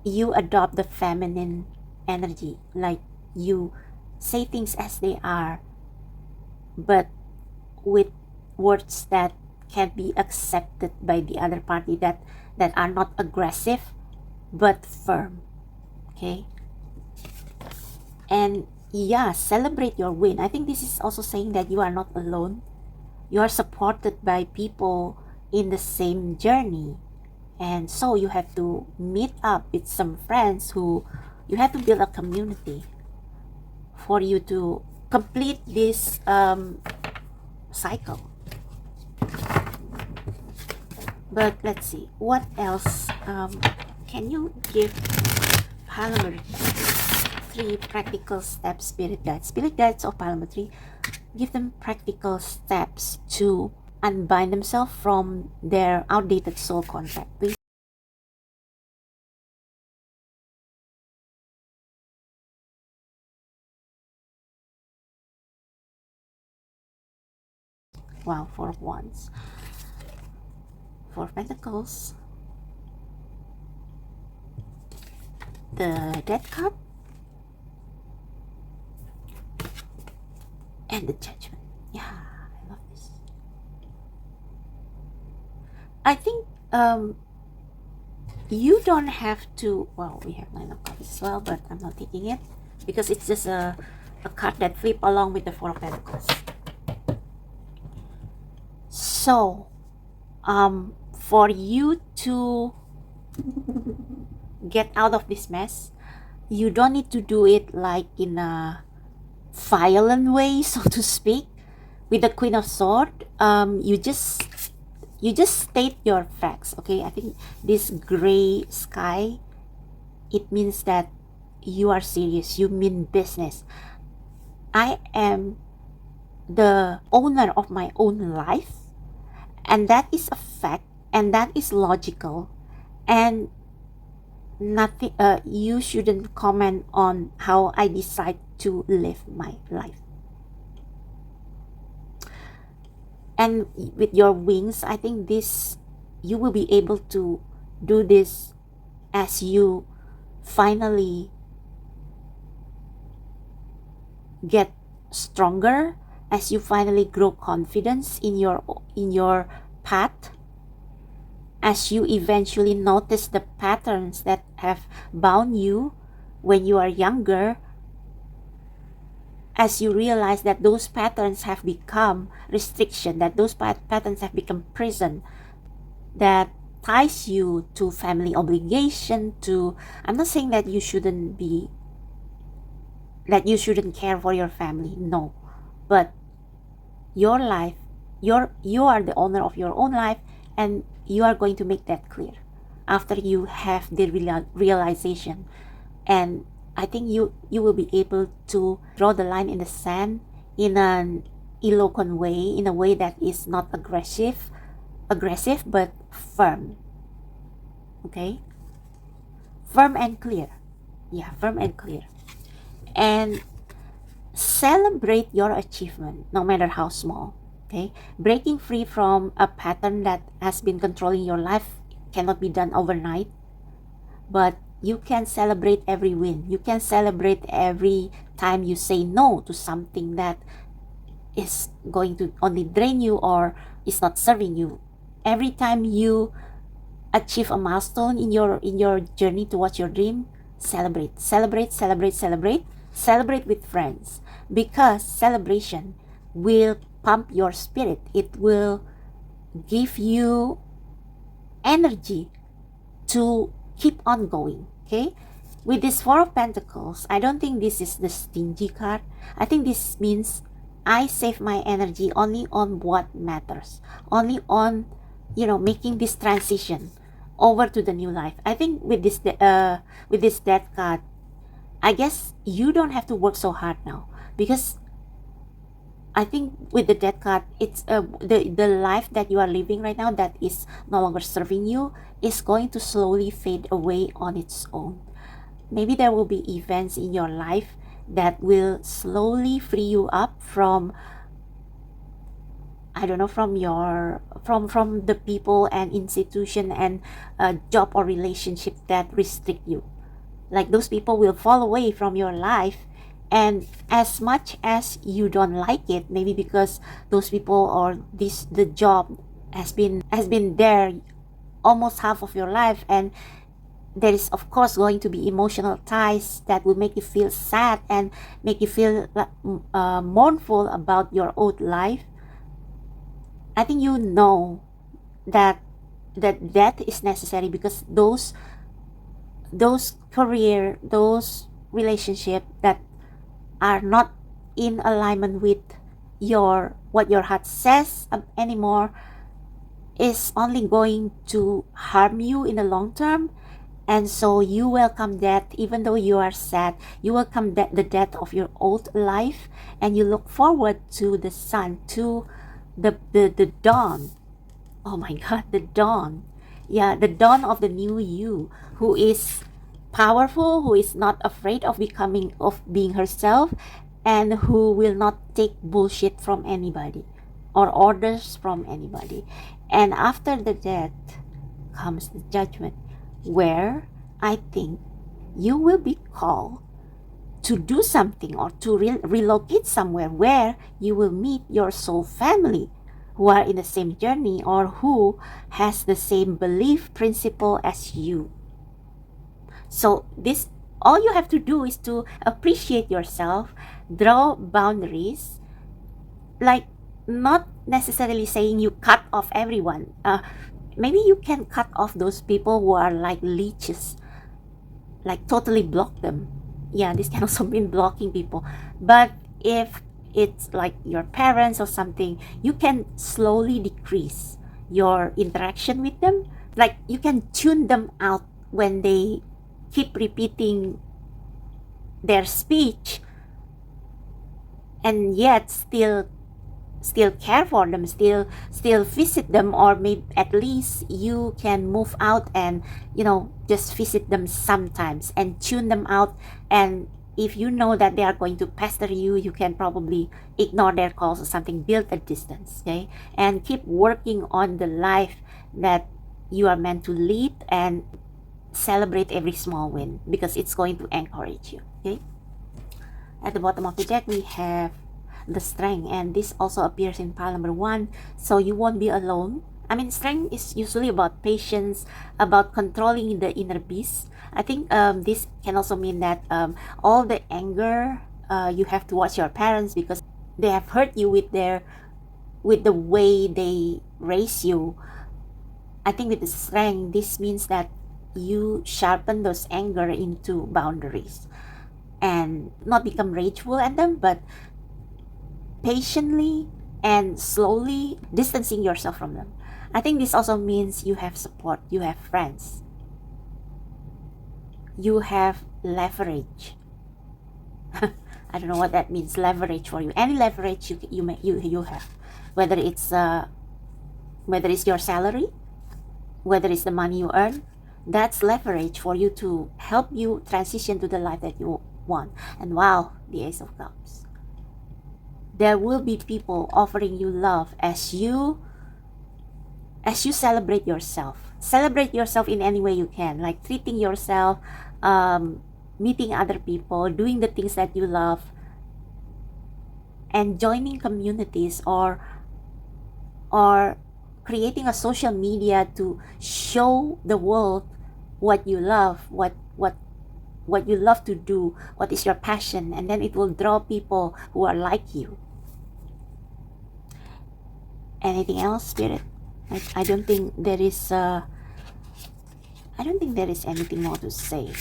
A: you adopt the feminine energy. Like, you say things as they are, but with words that can be accepted by the other party, that are not aggressive but firm. Okay, and yeah, celebrate your win. I think this is also saying that you are not alone. You are supported by people in the same journey, and so you have to meet up with some friends who you have to build a community for you to complete this cycle. But let's see, what else can you give pile number 3 practical steps? Spirit guides of pile number 3, give them practical steps to unbind themselves from their outdated soul contract, please. Wow, 4 of Wands, 4 of Pentacles, the Death card, and the Judgment. Yeah, I love this. I think you don't have to, well, we have 9 of Cups as well, but I'm not taking it because it's just a a card that flip along with the Four of Pentacles. So for you to get out of this mess, you don't need to do it like in a violent way, so to speak. With the Queen of Swords, you just state your facts. Okay, I think this gray sky, it means that you are serious, you mean business. I am the owner of my own life, and that is a fact, and that is logical, and nothing, you shouldn't comment on how I decide to live my life. And with your wings, I think this, you will be able to do this as you finally get stronger, as you finally grow confidence in your path, as you eventually notice the patterns that have bound you when you are younger, as you realize that those patterns have become restriction, that those patterns have become prison, that ties you to family obligation, to, I'm not saying that you shouldn't care for your family, no, but your life, you are the owner of your own life, and you are going to make that clear after you have the realization. And I think you will be able to draw the line in the sand in an eloquent way, in a way that is not aggressive but firm. Okay, firm and clear. Yeah, firm and clear. And celebrate your achievement, no matter how small. Okay, breaking free from a pattern that has been controlling your life cannot be done overnight, but you can celebrate every win. You can celebrate every time you say no to something that is going to only drain you or is not serving you. Every time you achieve a milestone in your journey towards your dream, celebrate with friends, because celebration will pump your spirit. It will give you energy to keep on going. Okay, with this Four of Pentacles, I don't think this is the stingy card. I think this means I save my energy only on what matters, only on, making this transition over to the new life. I think with this Death card, I guess you don't have to work so hard now, because I think with the Death card, it's the life that you are living right now that is no longer serving you is going to slowly fade away on its own. Maybe there will be events in your life that will slowly free you up from, I don't know, from the people and institution and job or relationship that restrict you. Like, those people will fall away from your life, and as much as you don't like it, maybe because those people or the job has been there almost half of your life, and there is of course going to be emotional ties that will make you feel sad and make you feel mournful about your old life. I think you know that death is necessary, because those career, those relationship that are not in alignment with what your heart says anymore is only going to harm you in the long term. And so you welcome death, even though you are sad. You welcome the death of your old life, and you look forward to the sun, to the dawn. Oh my God, the dawn. Yeah, the dawn of the new you, who is powerful, who is not afraid of being herself, and who will not take bullshit from anybody or orders from anybody. And after the death comes the judgment, where I think you will be called to do something, or to relocate somewhere where you will meet your soul family, who are in the same journey or who has the same belief principle as you. So this all you have to do is to appreciate yourself, draw boundaries, like not necessarily saying you cut off everyone. Maybe you can cut off those people who are like leeches, like totally block them. Yeah, this can also mean blocking people. But if it's like your parents or something, you can slowly decrease your interaction with them. Like you can tune them out when they keep repeating their speech, and yet still care for them, still visit them, or maybe at least you can move out and just visit them sometimes and tune them out. And if you know that they are going to pester you, you can probably ignore their calls or something, build a distance, okay, and keep working on the life that you are meant to lead, and celebrate every small win because it's going to encourage you. Okay, at the bottom of the deck we have the strength, and this also appears in pile number 1, so you won't be alone. I mean, strength is usually about patience, about controlling the inner beast. I think this can also mean that all the anger, you have to watch your parents because they have hurt you with the way they raise you. I think with the strength, this means that you sharpen those anger into boundaries and not become rageful at them, but patiently and slowly distancing yourself from them. I think this also means you have support, you have friends, you have leverage. I don't know what that means, leverage for you. Any leverage you have, whether it's your salary, whether it's the money you earn, that's leverage for you to help you transition to the life that you want. And wow, the Ace of Cups. There will be people offering you love as you celebrate yourself. Celebrate yourself in any way you can, like treating yourself, meeting other people, doing the things that you love, and joining communities or creating a social media to show the world what you love, what you love to do, what is your passion, and then it will draw people who are like you. Anything else, Spirit? I don't think there is anything more to say.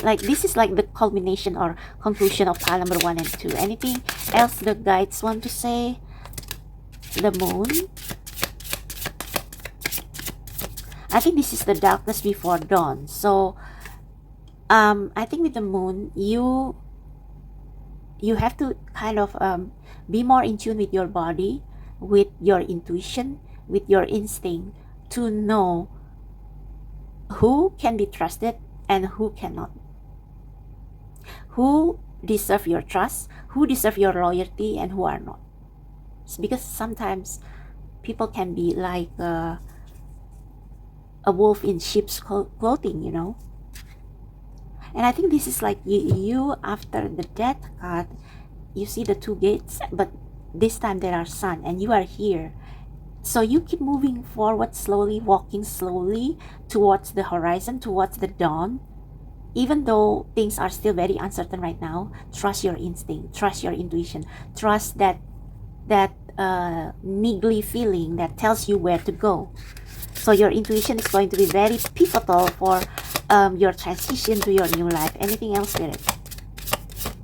A: Like this is like the culmination or conclusion of pile number 1 and 2. Anything else the guides want to say? The Moon. I think this is the darkness before dawn. So I think with the Moon, you have to kind of be more in tune with your body, with your intuition, with your instinct, to know who can be trusted and who cannot, who deserve your trust, who deserve your loyalty, and who are not. It's because sometimes people can be like a wolf in sheep's clothing, And I think this is like you after the Death card, you see the 2 gates, but this time there are sun, and you are here. So you keep moving forward slowly, walking slowly towards the horizon, towards the dawn. Even though things are still very uncertain right now, trust your instinct, trust your intuition, trust that niggly feeling that tells you where to go. So your intuition is going to be very pivotal for your transition to your new life. Anything else, Spirit?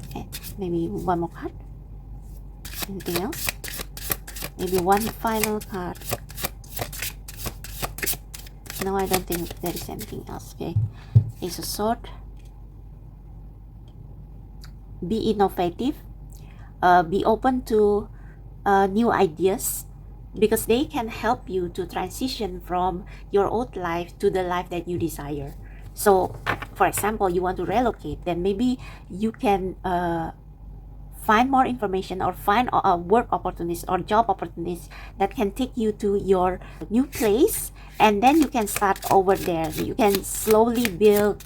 A: Okay, maybe one more card. Anything else? Maybe one final card. No, I don't think there is anything else. Okay, Ace of Swords. Be innovative. Be open to new ideas, because they can help you to transition from your old life to the life that you desire. So, for example, you want to relocate, then maybe you can find more information or find work opportunities or job opportunities that can take you to your new place, and then you can start over there. You can slowly build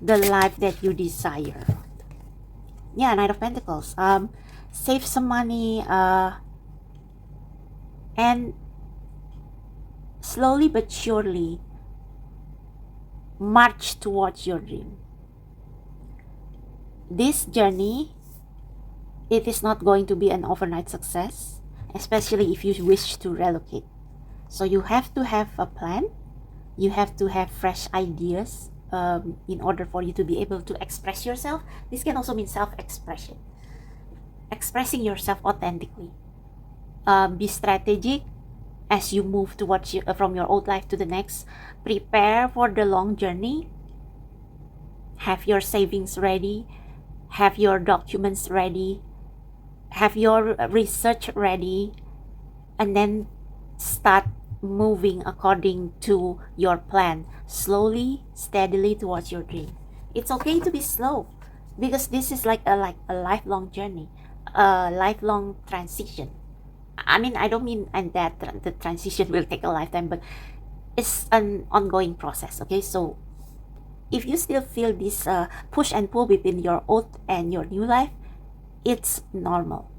A: the life that you desire. Yeah, Knight of Pentacles. Save some money, and slowly but surely march towards your dream. this journey, it is not going to be an overnight success, especially if you wish to relocate. So you have to have a plan. You have to have fresh ideas in order for you to be able to express yourself. This can also mean self-expression. Expressing yourself authentically. Be strategic as you move towards from your old life to the next. Prepare for the long journey. Have your savings ready. Have your documents ready. Have your research ready. And then start moving according to your plan, slowly, steadily towards your dream. It's okay to be slow, because this is like a lifelong journey, a lifelong transition. I mean, I don't mean and that the transition will take a lifetime, but it's an ongoing process. Okay, so if you still feel this push and pull between your old and your new life, it's normal,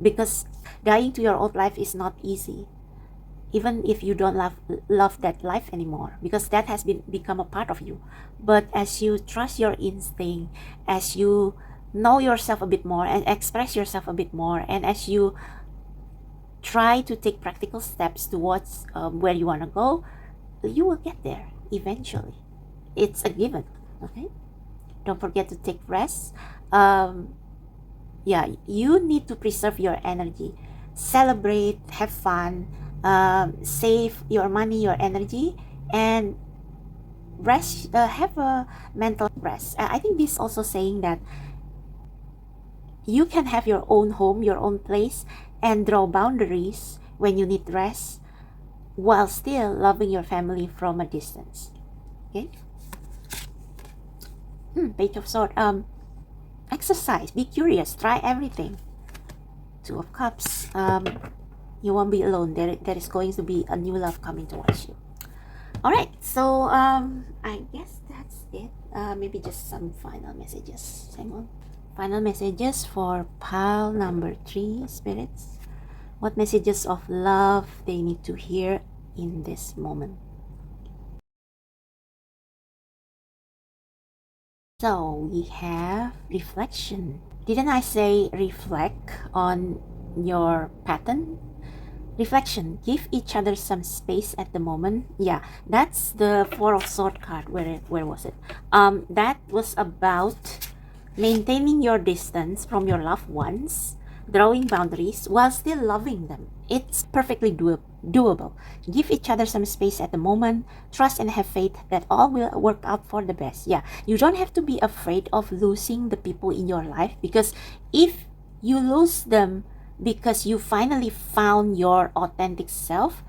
A: because dying to your old life is not easy, even if you don't love that life anymore, because that has become a part of you. But as you trust your instinct, as you know yourself a bit more and express yourself a bit more, and as you try to take practical steps towards where you want to go, you will get there eventually. It's a given. Okay, don't forget to take rest. Yeah, you need to preserve your energy, celebrate, have fun, save your money, your energy, and rest. Have a mental rest. I think this also saying that you can have your own home, your own place, and draw boundaries when you need rest, while still loving your family from a distance. Okay. Page of Swords. Exercise. Be curious. Try everything. Two of Cups. You won't be alone. There is going to be a new love coming towards you. All right. So I guess that's it. Maybe just some final messages. Hang on. Final messages for pile number 3, spirits. What messages of love they need to hear in this moment? So we have reflection. Didn't I say reflect on your pattern? Reflection. Give each other some space at the moment. Yeah, that's the Four of Swords card. Where was it? That was about maintaining your distance from your loved ones, drawing boundaries while still loving them. It's perfectly doable. Give each other some space at the moment. Trust and have faith that all will work out for the best. Yeah, you don't have to be afraid of losing the people in your life, because if you lose them because you finally found your authentic self,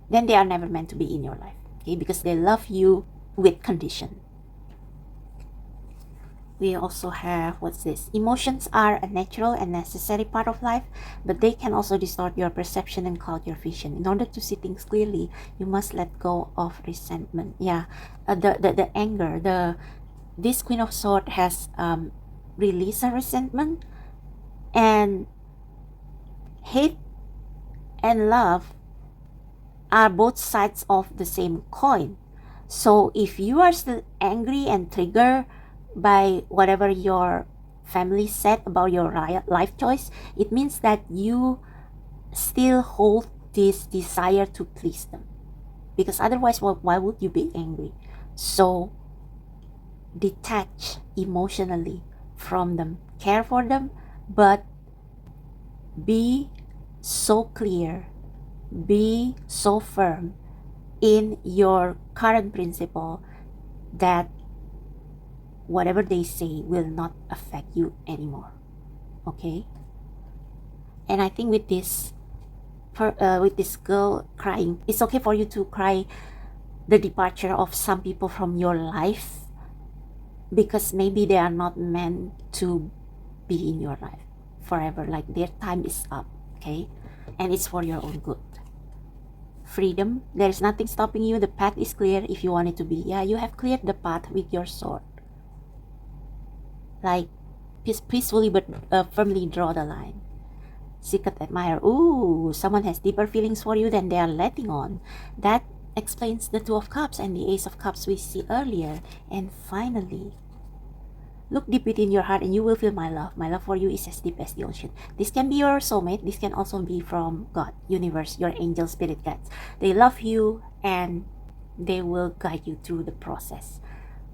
A: then they are never meant to be in your life. Okay, because they love you with condition. We also have, what's this? Emotions are a natural and necessary part of life, but they can also distort your perception and cloud your vision. In order to see things clearly, you must let go of resentment. Yeah, the anger. This Queen of Swords has released her resentment, and hate and love are both sides of the same coin. So if you are still angry and triggered by whatever your family said about your life choice, it means that you still hold this desire to please them, because otherwise, why would you be angry? So detach emotionally from them, care for them, but be so clear, be so firm in your current principle that whatever they say will not affect you anymore. Okay? And I think with this girl crying, it's okay for you to cry the departure of some people from your life, because maybe they are not meant to be in your life forever. Like, their time is up. Okay? And it's for your own good. Freedom. There is nothing stopping you. The path is clear if you want it to be. Yeah, you have cleared the path with your sword. Like, peacefully but firmly draw the line. Secret admirer. Ooh, someone has deeper feelings for you than they are letting on. That explains the Two of Cups and the Ace of Cups we see earlier. And finally, look deep within your heart and you will feel my love. My love for you is as deep as the ocean. This can be your soulmate. This can also be from God, universe, your angel, spirit guides. They love you and they will guide you through the process.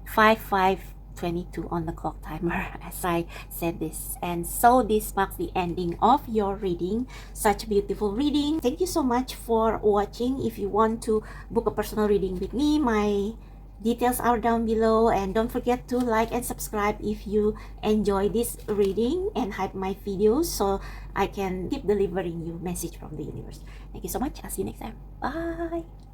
A: 5:22 on the clock timer as I said this. And so this marks the ending of your reading. Such a beautiful reading. Thank you so much for watching. If you want to book a personal reading with me, my details are down below, and don't forget to like and subscribe if you enjoy this reading and hype my videos so I can keep delivering you message from the universe. Thank you so much. I'll see you next time. Bye.